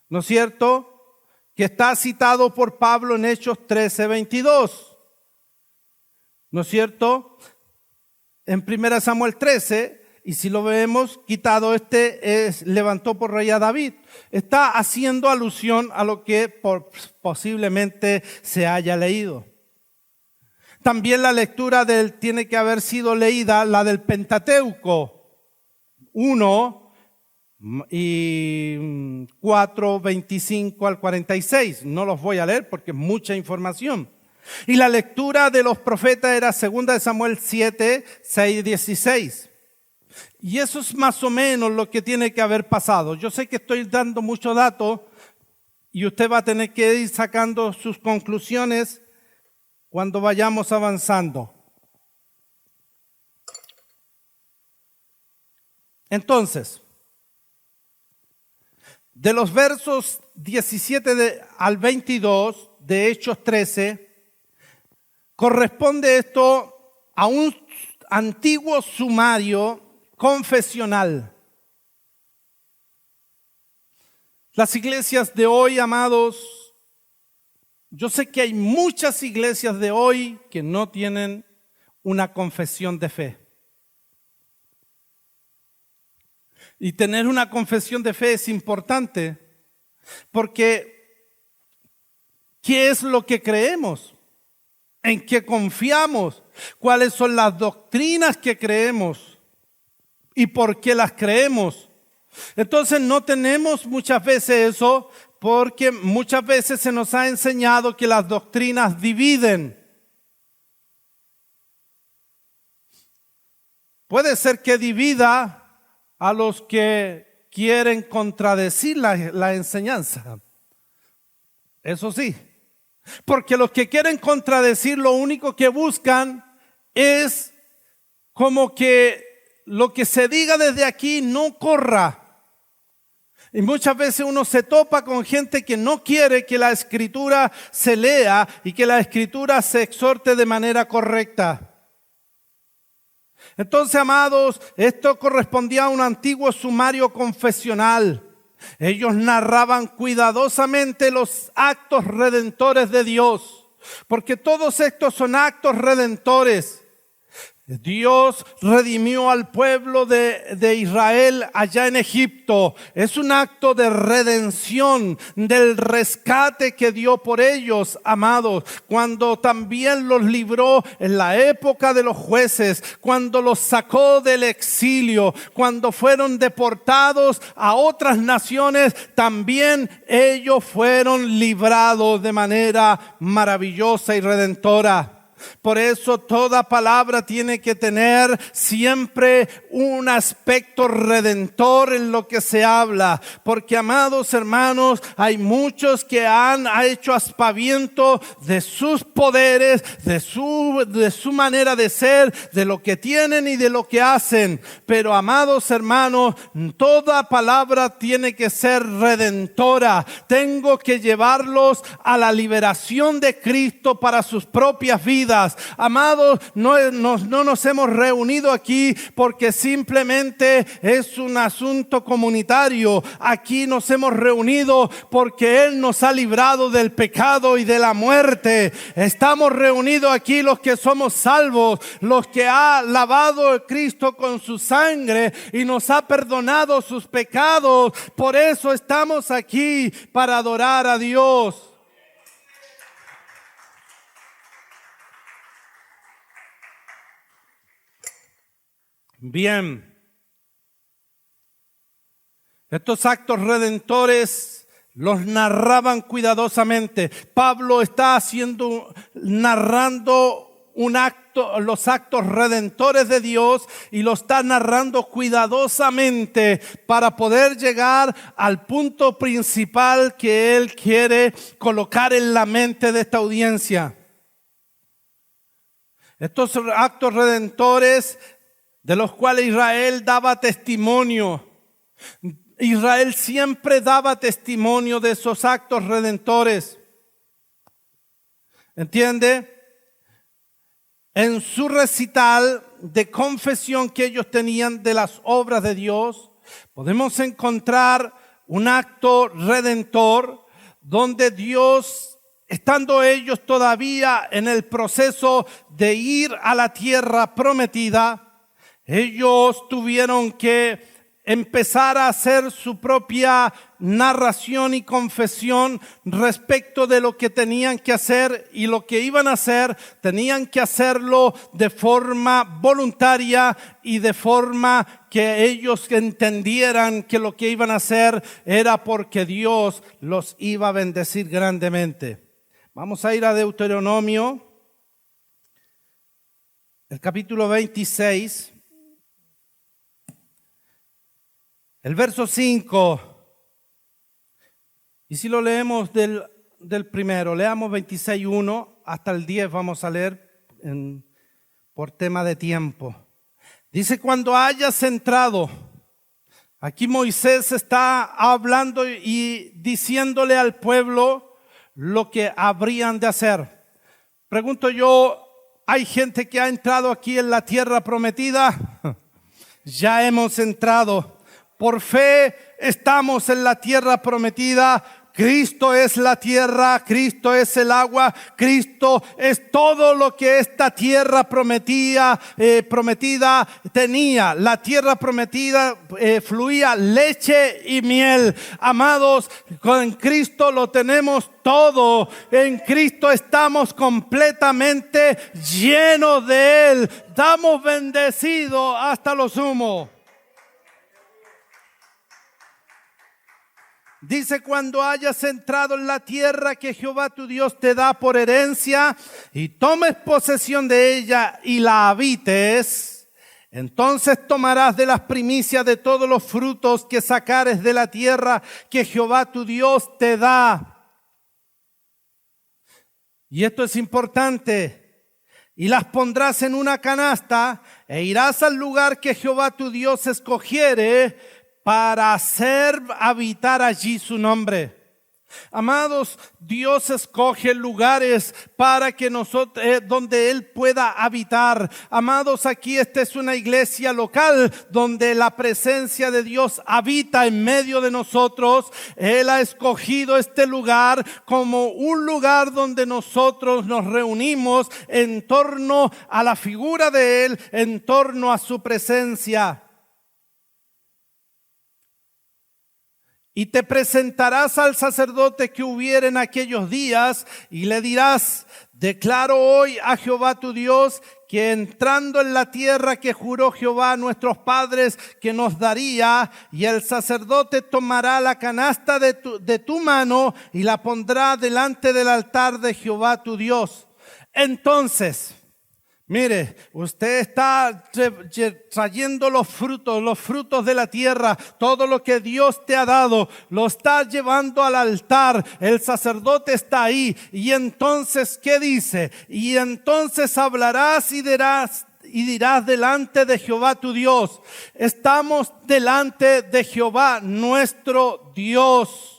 ¿no es cierto? Que está citado por Pablo en Hechos 13:22, ¿no es cierto? En 1 Samuel 13, y si lo vemos, quitado levantó por rey a David. Está haciendo alusión a lo que posiblemente se haya leído. También la lectura tiene que haber sido leída, la del Pentateuco 1 y 4, 25 al 46. No los voy a leer porque es mucha información. Y la lectura de los profetas era 2 Samuel 7, 6 y 16. Y eso es más o menos lo que tiene que haber pasado. Yo sé que estoy dando muchos datos y usted va a tener que ir sacando sus conclusiones cuando vayamos avanzando. Entonces, de los versos 17 al 22 de Hechos 13, corresponde esto a un antiguo sumario confesional. Las iglesias de hoy, amados, yo sé que hay muchas iglesias de hoy que no tienen una confesión de fe. Y tener una confesión de fe es importante porque ¿qué es lo que creemos? ¿En qué confiamos? ¿Cuáles son las doctrinas que creemos? ¿Y por qué las creemos? Entonces no tenemos muchas veces eso porque muchas veces se nos ha enseñado que las doctrinas dividen. Puede ser que divida a los que quieren contradecir la enseñanza. Eso sí, porque los que quieren contradecir lo único que buscan es como que lo que se diga desde aquí no corra. Y muchas veces uno se topa con gente que no quiere que la Escritura se lea y que la Escritura se exhorte de manera correcta. Entonces, amados, esto correspondía a un antiguo sumario confesional. Ellos narraban cuidadosamente los actos redentores de Dios, porque todos estos son actos redentores. Dios redimió al pueblo de Israel allá en Egipto. Es un acto de redención, del rescate que dio por ellos, amados. Cuando también los libró en la época de los jueces, cuando los sacó del exilio, cuando fueron deportados a otras naciones, también ellos fueron librados de manera maravillosa y redentora. Por eso toda palabra tiene que tener siempre un aspecto redentor en lo que se habla. Porque, amados hermanos, hay muchos que han hecho aspaviento de sus poderes, de su manera de ser, de lo que tienen y de lo que hacen. Pero, amados hermanos, toda palabra tiene que ser redentora. Tengo que llevarlos a la liberación de Cristo para sus propias vidas. Amados, no nos hemos reunido aquí porque simplemente es un asunto comunitario. Aquí nos hemos reunido porque Él nos ha librado del pecado y de la muerte. Estamos reunidos aquí los que somos salvos, los que ha lavado Cristo con su sangre y nos ha perdonado sus pecados. Por eso estamos aquí para adorar a Dios. Bien, estos actos redentores los narraban cuidadosamente. Pablo está narrando los actos redentores de Dios y lo está narrando cuidadosamente para poder llegar al punto principal que él quiere colocar en la mente de esta audiencia. Estos actos redentores de los cuales Israel daba testimonio. Israel siempre daba testimonio de esos actos redentores. ¿Entiende? En su recital de confesión que ellos tenían de las obras de Dios, podemos encontrar un acto redentor donde Dios, estando ellos todavía en el proceso de ir a la tierra prometida, ellos tuvieron que empezar a hacer su propia narración y confesión respecto de lo que tenían que hacer, y lo que iban a hacer tenían que hacerlo de forma voluntaria y de forma que ellos entendieran que lo que iban a hacer era porque Dios los iba a bendecir grandemente. Vamos a ir a Deuteronomio, el capítulo 26. El verso 5, y si lo leemos del primero, leamos 26:1 hasta el 10, vamos a leer por tema de tiempo. Dice: cuando hayas entrado Aquí Moisés está hablando y diciéndole al pueblo lo que habrían de hacer. Pregunto yo, ¿hay gente que ha entrado aquí en la tierra prometida? Ya hemos entrado. Por fe estamos en la tierra prometida. Cristo es la tierra, Cristo es el agua, Cristo es todo lo que esta tierra prometida tenía. La tierra prometida fluía leche y miel. Amados, con Cristo lo tenemos todo. En Cristo estamos completamente llenos de Él. Estamos bendecidos hasta lo sumo. Dice, cuando hayas entrado en la tierra que Jehová tu Dios te da por herencia y tomes posesión de ella y la habites, entonces tomarás de las primicias de todos los frutos que sacares de la tierra que Jehová tu Dios te da. Y esto es importante. Y las pondrás en una canasta e irás al lugar que Jehová tu Dios escogiere para hacer habitar allí su nombre. Amados, Dios escoge lugares para que nosotros, donde Él pueda habitar. Amados, aquí esta es una iglesia local donde la presencia de Dios habita en medio de nosotros. Él ha escogido este lugar como un lugar donde nosotros nos reunimos en torno a la figura de Él, en torno a su presencia. Y te presentarás al sacerdote que hubiere en aquellos días y le dirás, declaro hoy a Jehová tu Dios que entrando en la tierra que juró Jehová a nuestros padres que nos daría, y el sacerdote tomará la canasta de tu mano y la pondrá delante del altar de Jehová tu Dios. Entonces, mire, usted está trayendo los frutos de la tierra, todo lo que Dios te ha dado, lo está llevando al altar. El sacerdote está ahí. Y entonces, ¿qué dice? Y entonces hablarás y dirás delante de Jehová tu Dios. Estamos delante de Jehová nuestro Dios.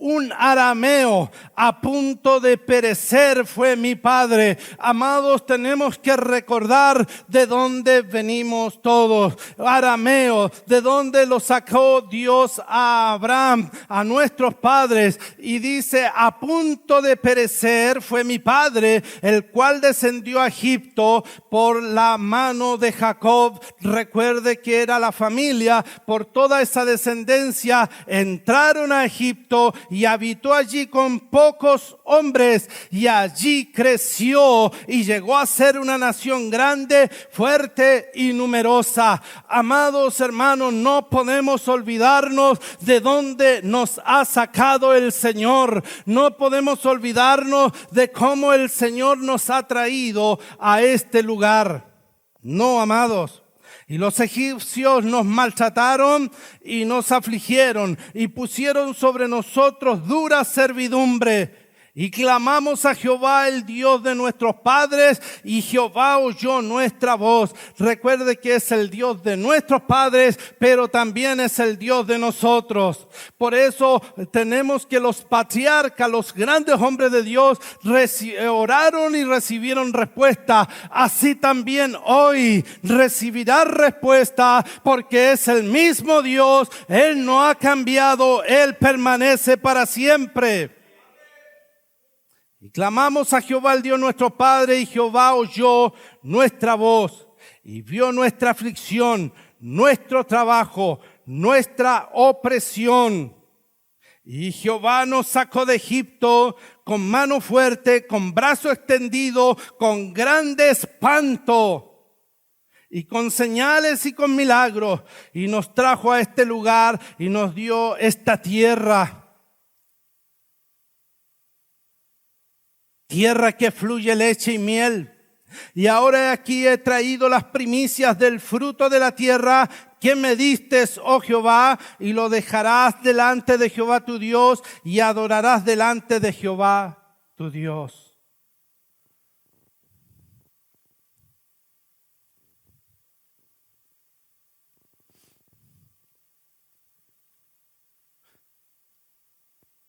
Un arameo a punto de perecer fue mi padre. Amados, tenemos que recordar de dónde venimos todos. Arameo, de dónde lo sacó Dios a Abraham, a nuestros padres. Y dice, a punto de perecer fue mi padre, el cual descendió a Egipto por la mano de Jacob. Recuerde que era la familia. Por toda esa descendencia entraron a Egipto y habitó allí con pocos hombres, y allí creció y llegó a ser una nación grande, fuerte y numerosa. Amados hermanos, no podemos olvidarnos de dónde nos ha sacado el Señor. No podemos olvidarnos de cómo el Señor nos ha traído a este lugar. No, amados. Y los egipcios nos maltrataron y nos afligieron y pusieron sobre nosotros dura servidumbre. Y clamamos a Jehová, el Dios de nuestros padres, y Jehová oyó nuestra voz. Recuerde que es el Dios de nuestros padres, pero también es el Dios de nosotros. Por eso tenemos que los patriarcas, los grandes hombres de Dios, oraron y recibieron respuesta. Así también hoy recibirá respuesta, porque es el mismo Dios. Él no ha cambiado, Él permanece para siempre. Y clamamos a Jehová, el Dios nuestro Padre, y Jehová oyó nuestra voz y vio nuestra aflicción, nuestro trabajo, nuestra opresión. Y Jehová nos sacó de Egipto con mano fuerte, con brazo extendido, con grande espanto y con señales y con milagros. Y nos trajo a este lugar y nos dio esta tierra. Tierra que fluye leche y miel. Y ahora aquí he traído las primicias del fruto de la tierra que me diste, oh Jehová, y lo dejarás delante de Jehová tu Dios y adorarás delante de Jehová tu Dios.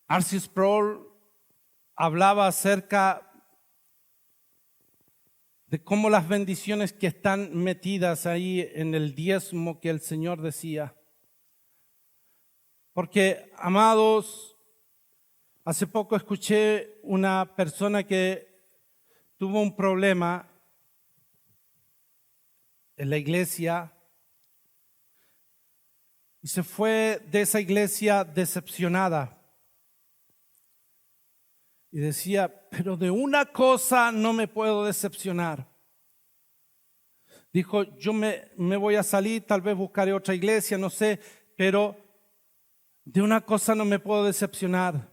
R.C. Sproul hablaba acerca de cómo las bendiciones que están metidas ahí en el diezmo que el Señor decía. Porque, amados, hace poco escuché una persona que tuvo un problema en la iglesia y se fue de esa iglesia decepcionada. Y decía, pero de una cosa no me puedo decepcionar. Dijo, yo me voy a salir, tal vez buscaré otra iglesia, no sé, pero de una cosa no me puedo decepcionar.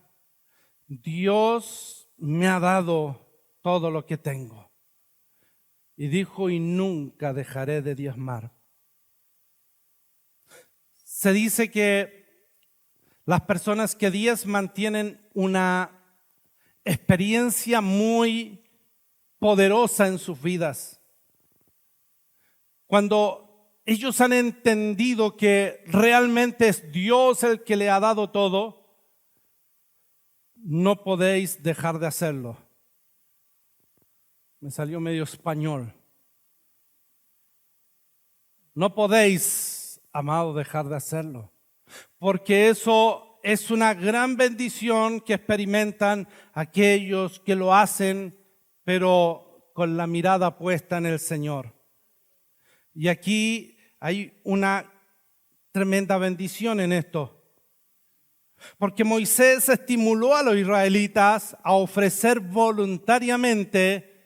Dios me ha dado todo lo que tengo. Y dijo, y nunca dejaré de diezmar. Se dice que las personas que diezman tienen una experiencia muy poderosa en sus vidas. Cuando ellos han entendido que realmente es Dios el que le ha dado todo, no podéis dejar de hacerlo. Me salió medio español. No podéis, amado, dejar de hacerlo, porque eso es una gran bendición que experimentan aquellos que lo hacen, pero con la mirada puesta en el Señor. Y aquí hay una tremenda bendición en esto. Porque Moisés estimuló a los israelitas a ofrecer voluntariamente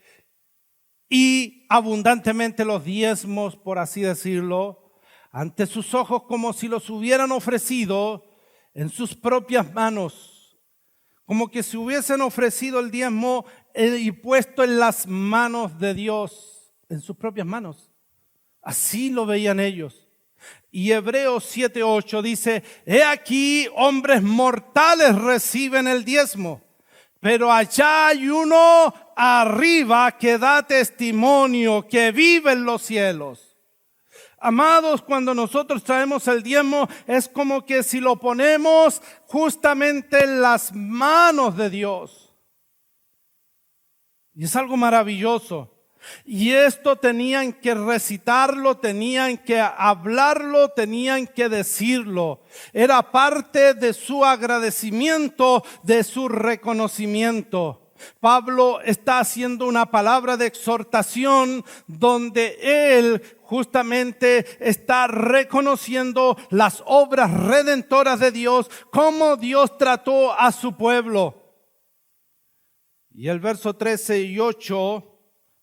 y abundantemente los diezmos, por así decirlo, ante sus ojos como si los hubieran ofrecido en sus propias manos, como que se hubiesen ofrecido el diezmo y puesto en las manos de Dios, en sus propias manos. Así lo veían ellos. Y Hebreos 7:8 dice, he aquí hombres mortales reciben el diezmo, pero allá hay uno arriba que da testimonio, que vive en los cielos. Amados, cuando nosotros traemos el diezmo, es como que si lo ponemos justamente en las manos de Dios. Y es algo maravilloso. Y esto tenían que recitarlo, tenían que hablarlo, tenían que decirlo. Era parte de su agradecimiento, de su reconocimiento. Pablo está haciendo una palabra de exhortación donde él justamente está reconociendo las obras redentoras de Dios, cómo Dios trató a su pueblo. Y el verso 13 y 8,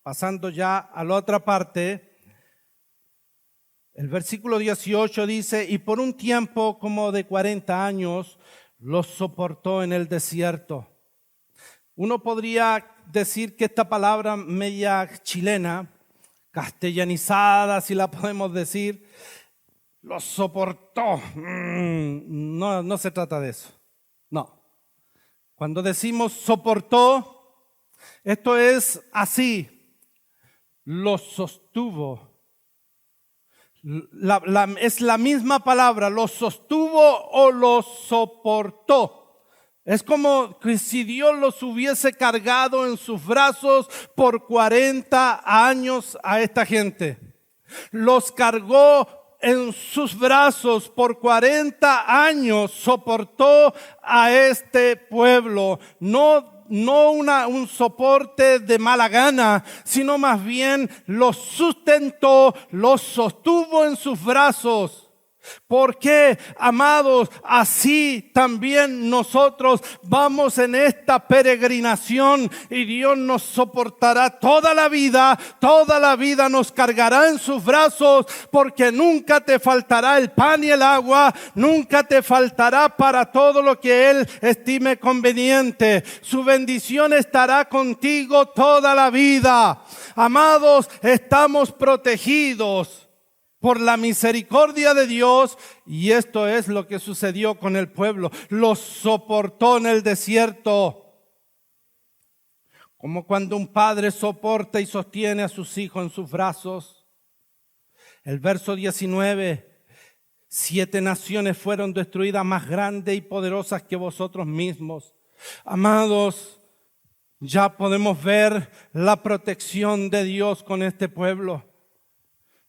pasando ya a la otra parte, el versículo 18 dice, y por un tiempo como de 40 años los soportó en el desierto. Uno podría decir que esta palabra media chilena, castellanizada, si la podemos decir, los soportó. No se trata de eso. No. Cuando decimos soportó, esto es así. Los sostuvo. Es la misma palabra, los sostuvo o los soportó. Es como que si Dios los hubiese cargado en sus brazos por 40 años a esta gente. Los cargó en sus brazos por 40 años, soportó a este pueblo. No un soporte de mala gana, sino más bien los sustentó, los sostuvo en sus brazos. ¿Por qué, amados? Así también nosotros vamos en esta peregrinación y Dios nos soportará toda la vida nos cargará en sus brazos, porque nunca te faltará el pan y el agua, nunca te faltará para todo lo que Él estime conveniente. Su bendición estará contigo toda la vida. Amados, estamos protegidos por la misericordia de Dios, y esto es lo que sucedió con el pueblo. Los soportó en el desierto, como cuando un padre soporta y sostiene a sus hijos en sus brazos. El verso 19, 7 naciones fueron destruidas más grandes y poderosas que vosotros mismos. Amados, ya podemos ver la protección de Dios con este pueblo.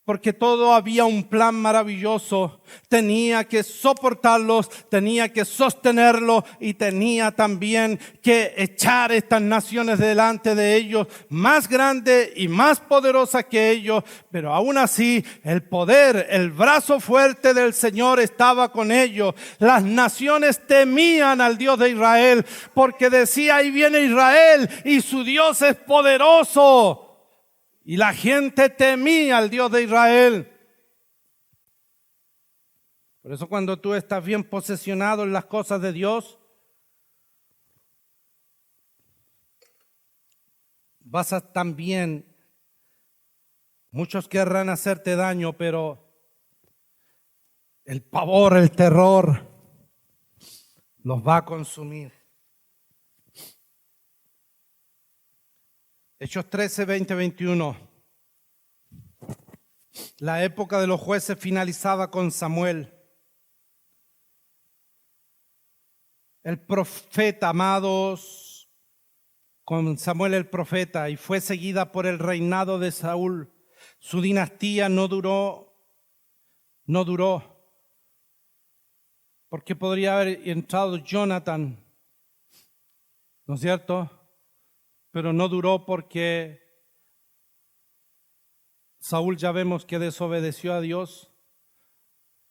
Porque todo había un plan maravilloso. Tenía que soportarlos, tenía que sostenerlos y tenía también que echar estas naciones delante de ellos, más grandes y más poderosas que ellos. Pero aún así, el poder, el brazo fuerte del Señor estaba con ellos. Las naciones temían al Dios de Israel, porque decía: ahí viene Israel y su Dios es poderoso. Y la gente temía al Dios de Israel. Por eso cuando tú estás bien posesionado en las cosas de Dios, vas a también, muchos querrán hacerte daño, pero el pavor, el terror, los va a consumir. Hechos 13, 20, 21. La época de los jueces finalizaba con Samuel. El profeta, amados, con Samuel el profeta, y fue seguida por el reinado de Saúl. Su dinastía no duró, porque podría haber entrado Jonathan, ¿no es cierto? Pero no duró porque Saúl ya vemos que desobedeció a Dios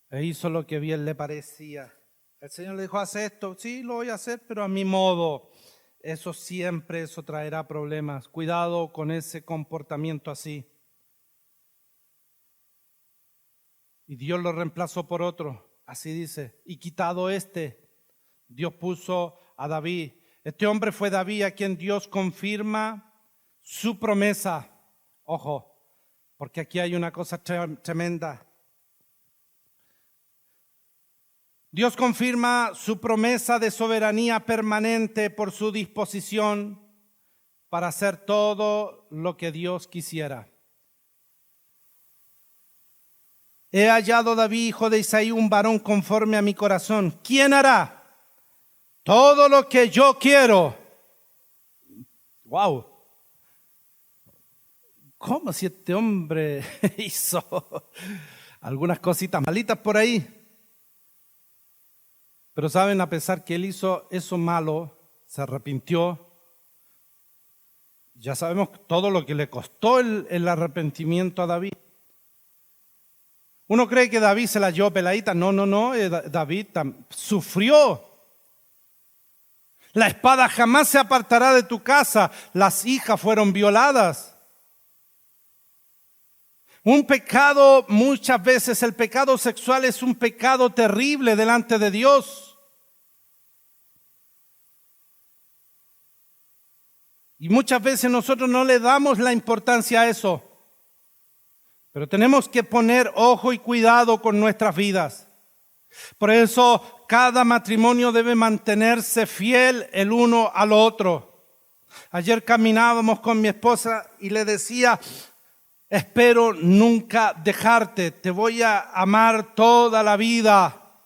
e hizo lo que bien le parecía. El Señor le dijo: haz esto. Sí, lo voy a hacer, pero a mi modo. Eso traerá problemas. Cuidado con ese comportamiento así. Y Dios lo reemplazó por otro. Así dice: y quitado Dios puso a David. Este hombre fue David, a quien Dios confirma su promesa. Ojo, porque aquí hay una cosa tremenda. Dios confirma su promesa de soberanía permanente por su disposición para hacer todo lo que Dios quisiera. He hallado David, hijo de Isaí, un varón conforme a mi corazón. ¿Quién hará todo lo que yo quiero? ¡Wow! ¿Cómo si este hombre hizo algunas cositas malitas por ahí? Pero saben, a pesar que él hizo eso malo, se arrepintió. Ya sabemos todo lo que le costó el arrepentimiento a David. Uno cree que David se la llevó peladita. No. David sufrió. La espada jamás se apartará de tu casa. Las hijas fueron violadas. Un pecado, muchas veces el pecado sexual es un pecado terrible delante de Dios. Y muchas veces nosotros no le damos la importancia a eso. Pero tenemos que poner ojo y cuidado con nuestras vidas. Por eso cada matrimonio debe mantenerse fiel el uno al otro. Ayer caminábamos con mi esposa y le decía: espero nunca dejarte, te voy a amar toda la vida.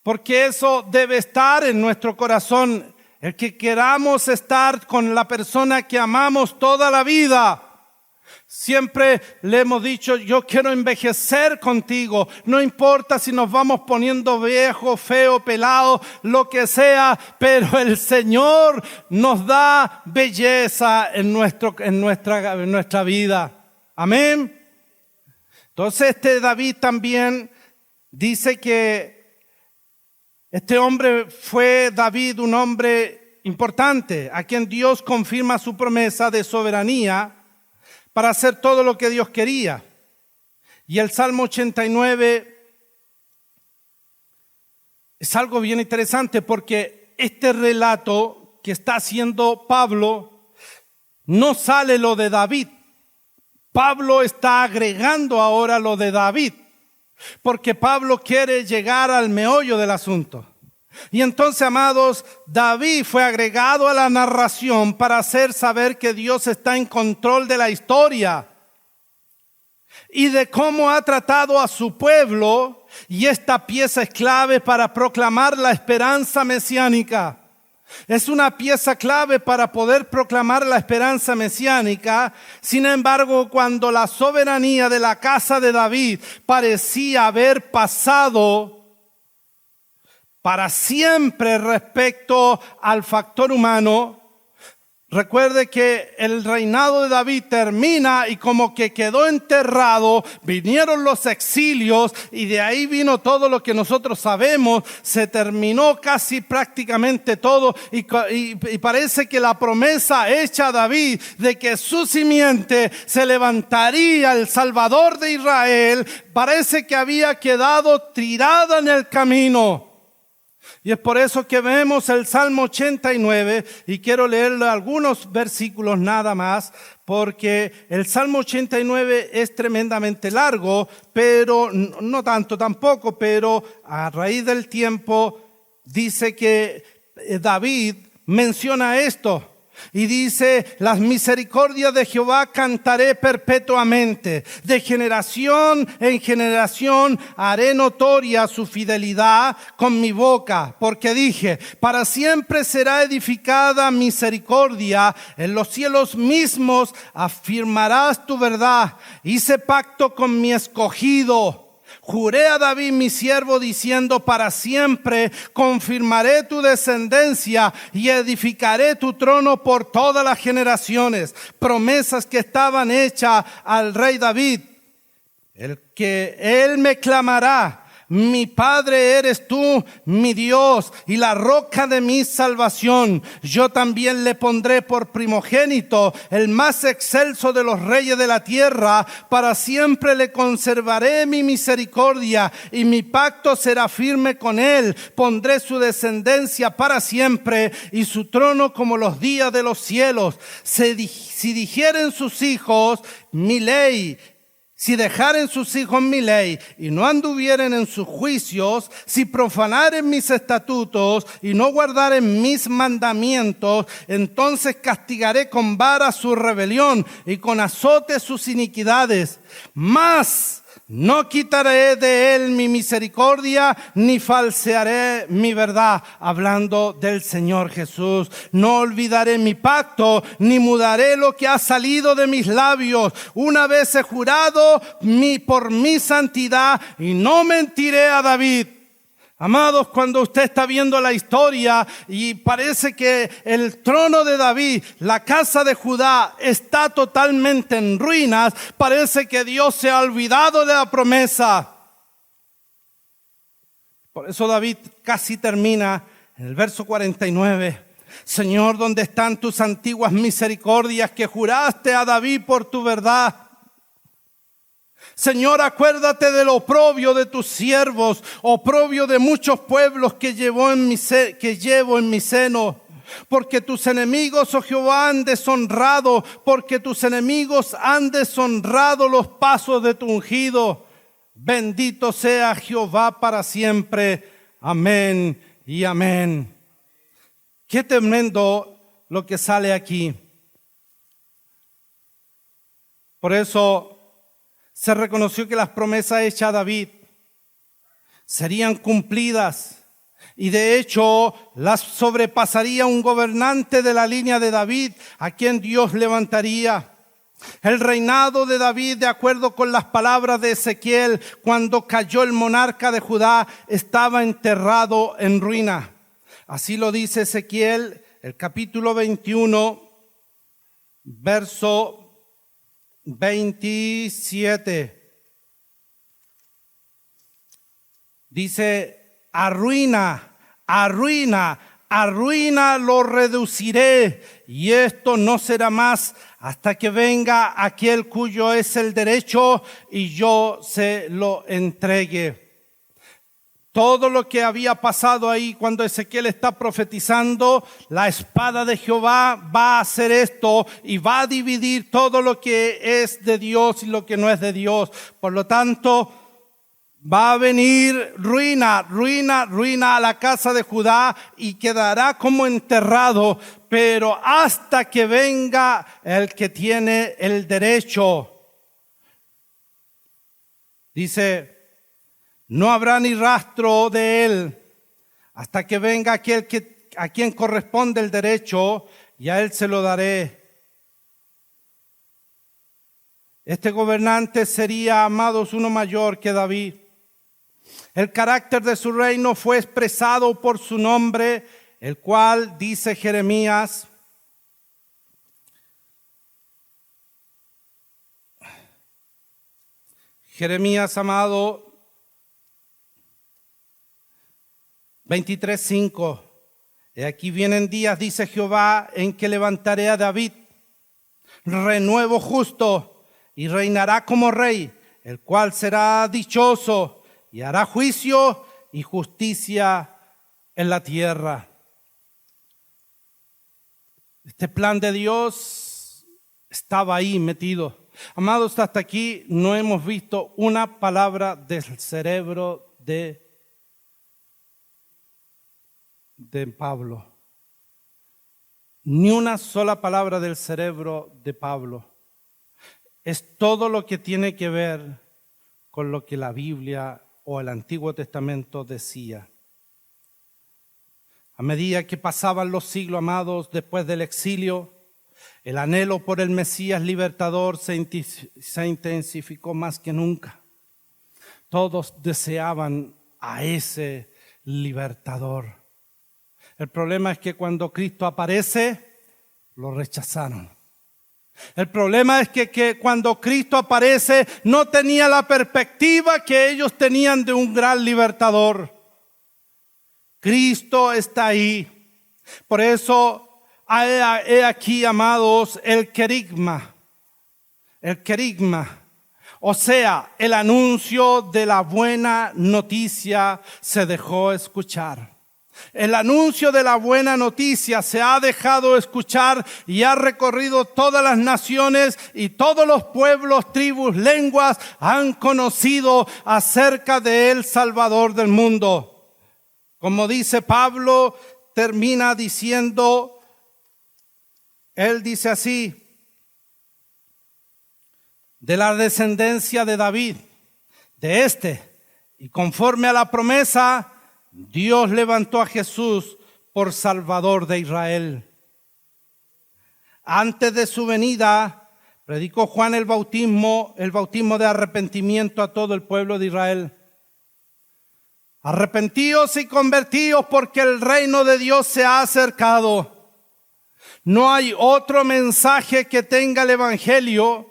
Porque eso debe estar en nuestro corazón, el que queramos estar con la persona que amamos toda la vida. Siempre le hemos dicho: yo quiero envejecer contigo, no importa si nos vamos poniendo viejos, feos, pelados, lo que sea, pero el Señor nos da belleza en nuestra vida. Amén. Entonces David también dice que este hombre fue David, un hombre importante, a quien Dios confirma su promesa de soberanía para hacer todo lo que Dios quería. Y el Salmo 89 es algo bien interesante, porque este relato que está haciendo Pablo no sale lo de David. Pablo está agregando ahora lo de David, porque Pablo quiere llegar al meollo del asunto. Y entonces, amados, David fue agregado a la narración para hacer saber que Dios está en control de la historia. y de cómo ha tratado a su pueblo, y esta pieza es clave para proclamar la esperanza mesiánica. Es una pieza clave para poder proclamar la esperanza mesiánica. Sin embargo, cuando la soberanía de la casa de David parecía haber pasado para siempre respecto al factor humano, recuerde que el reinado de David termina y como que quedó enterrado, vinieron los exilios y de ahí vino todo lo que nosotros sabemos, se terminó casi prácticamente todo y parece que la promesa hecha a David de que su simiente se levantaría el Salvador de Israel, parece que había quedado tirada en el camino. Y es por eso que vemos el Salmo 89 y quiero leerle algunos versículos nada más, porque el Salmo 89 es tremendamente largo, pero no tanto tampoco, pero a raíz del tiempo dice que David menciona esto. Y dice, las misericordias de Jehová cantaré perpetuamente. De generación en generación haré notoria su fidelidad con mi boca. Porque dije, para siempre será edificada misericordia. En los cielos mismos afirmarás tu verdad. Hice pacto con mi escogido. Juré a David mi siervo diciendo, para siempre confirmaré tu descendencia y edificaré tu trono por todas las generaciones. Promesas que estaban hechas al rey David. El que él me clamará, mi Padre eres tú, mi Dios, y la roca de mi salvación. Yo también le pondré por primogénito, el más excelso de los reyes de la tierra. Para siempre le conservaré mi misericordia, y mi pacto será firme con él. Pondré su descendencia para siempre, y su trono como los días de los cielos. Si dijeren sus hijos, mi ley, si dejaren sus hijos mi ley y no anduvieren en sus juicios, si profanaren mis estatutos y no guardaren mis mandamientos, entonces castigaré con vara su rebelión y con azote sus iniquidades. Mas no quitaré de él mi misericordia, ni falsearé mi verdad. Hablando del Señor Jesús. No olvidaré mi pacto, ni mudaré lo que ha salido de mis labios. Una vez he jurado por mi santidad, y no mentiré a David. Amados, cuando usted está viendo la historia y parece que el trono de David, la casa de Judá, está totalmente en ruinas, parece que Dios se ha olvidado de la promesa. Por eso David casi termina en el verso 49. Señor, ¿dónde están tus antiguas misericordias que juraste a David por tu verdad? Señor, acuérdate del oprobio de tus siervos, oprobio de muchos pueblos que llevo en mi seno. Porque tus enemigos, oh Jehová, han deshonrado, porque tus enemigos han deshonrado los pasos de tu ungido. Bendito sea Jehová para siempre. Amén y amén. Qué tremendo lo que sale aquí. Por eso se reconoció que las promesas hechas a David serían cumplidas y de hecho las sobrepasaría un gobernante de la línea de David a quien Dios levantaría. El reinado de David, de acuerdo con las palabras de Ezequiel, cuando cayó el monarca de Judá, estaba enterrado en ruina. Así lo dice Ezequiel, el capítulo 21, verso 27. Dice, arruina lo reduciré, y esto no será más hasta que venga aquel cuyo es el derecho y yo se lo entregue. Todo lo que había pasado ahí cuando Ezequiel está profetizando, la espada de Jehová va a hacer esto y va a dividir todo lo que es de Dios y lo que no es de Dios. Por lo tanto, va a venir ruina a la casa de Judá y quedará como enterrado, pero hasta que venga el que tiene el derecho. Dice, no habrá ni rastro de él hasta que venga aquel a quien corresponde el derecho, y a él se lo daré. Este gobernante sería, amados, uno mayor que David. El carácter de su reino fue expresado por su nombre, el cual, dice Jeremías, amado, 23:5. Aquí vienen días, dice Jehová, en que levantaré a David, renuevo justo, y reinará como rey, el cual será dichoso, y hará juicio y justicia en la tierra. Este plan de Dios estaba ahí metido. Amados, hasta aquí no hemos visto una palabra del cerebro de Pablo. Ni una sola palabra del cerebro de Pablo. Es todo lo que tiene que ver con lo que la Biblia o el Antiguo Testamento decía. A medida que pasaban los siglos, amados, después del exilio, el anhelo por el Mesías libertador se intensificó más que nunca. Todos deseaban a ese libertador. El problema es que cuando Cristo aparece, lo rechazaron. El problema es que cuando Cristo aparece, no tenía la perspectiva que ellos tenían de un gran libertador. Cristo está ahí. Por eso, he aquí, amados, el querigma. El querigma. O sea, el anuncio de la buena noticia se dejó escuchar. El anuncio de la buena noticia se ha dejado escuchar y ha recorrido todas las naciones, y todos los pueblos, tribus, lenguas han conocido acerca de el Salvador del mundo. Como dice Pablo, termina diciendo, él dice así, de la descendencia de David, y conforme a la promesa, Dios levantó a Jesús por Salvador de Israel. Antes de su venida, predicó Juan el bautismo de arrepentimiento a todo el pueblo de Israel. Arrepentíos y convertíos, porque el reino de Dios se ha acercado. No hay otro mensaje que tenga el evangelio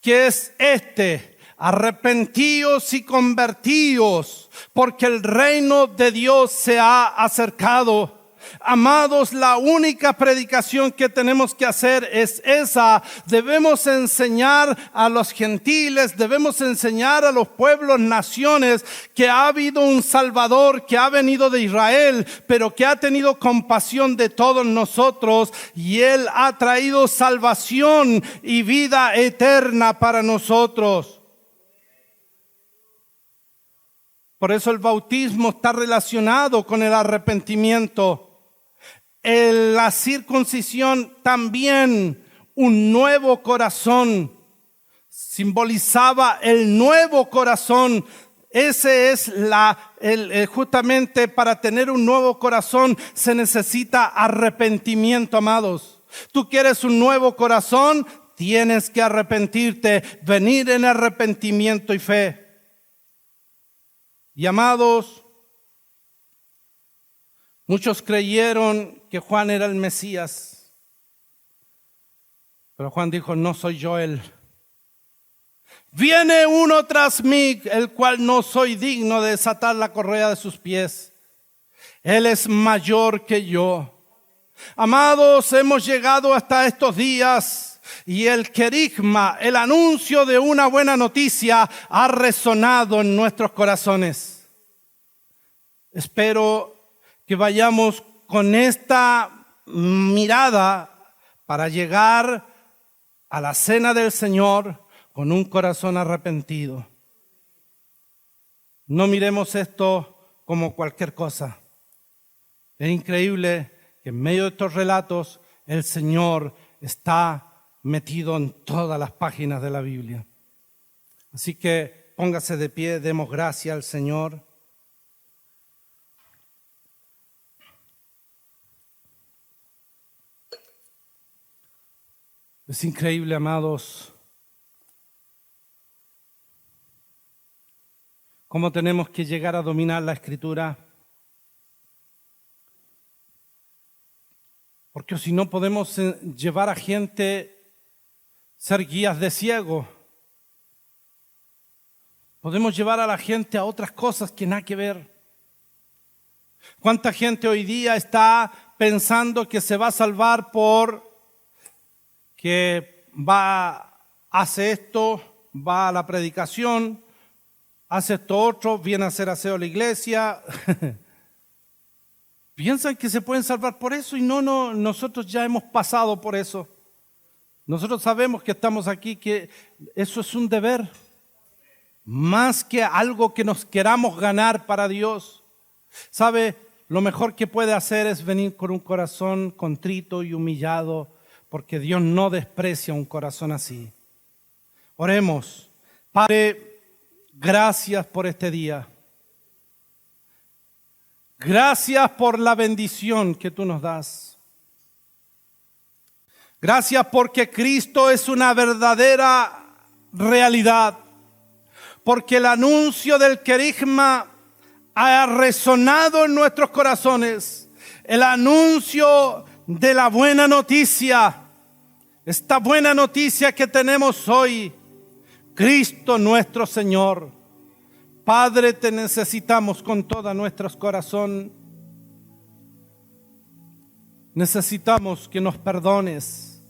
que es este: arrepentíos y convertíos, porque el reino de Dios se ha acercado. Amados, la única predicación que tenemos que hacer es esa. Debemos enseñar a los gentiles, debemos enseñar a los pueblos, naciones, que ha habido un Salvador que ha venido de Israel, pero que ha tenido compasión de todos nosotros, y Él ha traído salvación y vida eterna para nosotros. Por eso el bautismo está relacionado con el arrepentimiento. La circuncisión también, un nuevo corazón, simbolizaba el nuevo corazón. Ese es justamente para tener un nuevo corazón se necesita arrepentimiento, amados. Tú quieres un nuevo corazón, tienes que arrepentirte, venir en arrepentimiento y fe. Y amados, muchos creyeron que Juan era el Mesías, pero Juan dijo: no soy yo él. Viene uno tras mí, el cual no soy digno de desatar la correa de sus pies. Él es mayor que yo. Amados, hemos llegado hasta estos días, y el querigma, el anuncio de una buena noticia, ha resonado en nuestros corazones. Espero que vayamos con esta mirada para llegar a la cena del Señor con un corazón arrepentido. No miremos esto como cualquier cosa. Es increíble que en medio de estos relatos el Señor está metido en todas las páginas de la Biblia. Así que póngase de pie, demos gracias al Señor. Es increíble, amados, cómo tenemos que llegar a dominar la Escritura. Porque si no podemos llevar a gente ser guías de ciego. Podemos llevar a la gente a otras cosas que nada que ver. ¿Cuánta gente hoy día está pensando que se va a salvar por que hace esto, va a la predicación, hace esto otro, viene a hacer aseo a la iglesia? Piensan que se pueden salvar por eso y no, nosotros ya hemos pasado por eso. Nosotros sabemos que estamos aquí, que eso es un deber, más que algo que nos queramos ganar para Dios. ¿Sabe? Lo mejor que puede hacer es venir con un corazón contrito y humillado, porque Dios no desprecia un corazón así. Oremos. Padre, gracias por este día. Gracias por la bendición que tú nos das. Gracias porque Cristo es una verdadera realidad. Porque el anuncio del querigma ha resonado en nuestros corazones. El anuncio de la buena noticia. Esta buena noticia que tenemos hoy. Cristo nuestro Señor. Padre, te necesitamos con todo nuestro corazón. Necesitamos que nos perdones.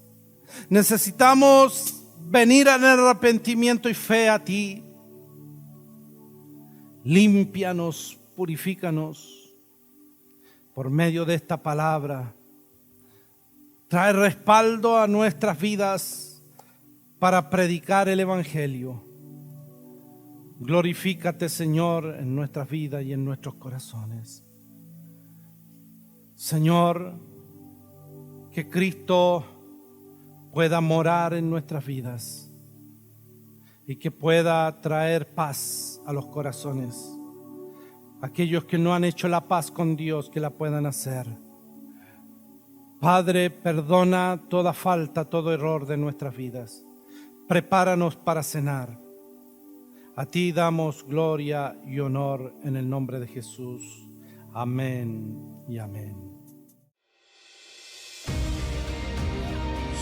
Necesitamos venir en arrepentimiento y fe a ti. Límpianos, purifícanos por medio de esta palabra. Trae respaldo a nuestras vidas para predicar el Evangelio. Glorifícate, Señor, en nuestras vidas y en nuestros corazones. Señor, que Cristo pueda morar en nuestras vidas y que pueda traer paz a los corazones. Aquellos que no han hecho la paz con Dios, que la puedan hacer. Padre, perdona toda falta, todo error de nuestras vidas. Prepáranos para cenar. A ti damos gloria y honor en el nombre de Jesús. Amén y amén.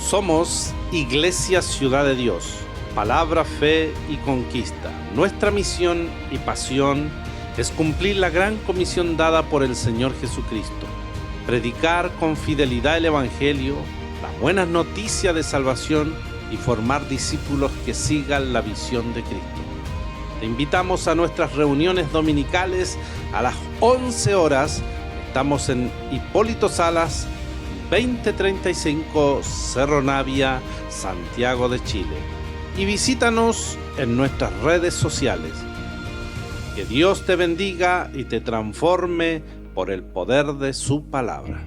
Somos Iglesia Ciudad de Dios, palabra, fe y conquista. Nuestra misión y pasión es cumplir la gran comisión dada por el Señor Jesucristo. Predicar con fidelidad el Evangelio, las buenas noticias de salvación y formar discípulos que sigan la visión de Cristo. Te invitamos a nuestras reuniones dominicales a las 11 horas. Estamos en Hipólito Salas, 2035 Cerro Navia, Santiago de Chile. Y visítanos en nuestras redes sociales. Que Dios te bendiga y te transforme por el poder de su palabra.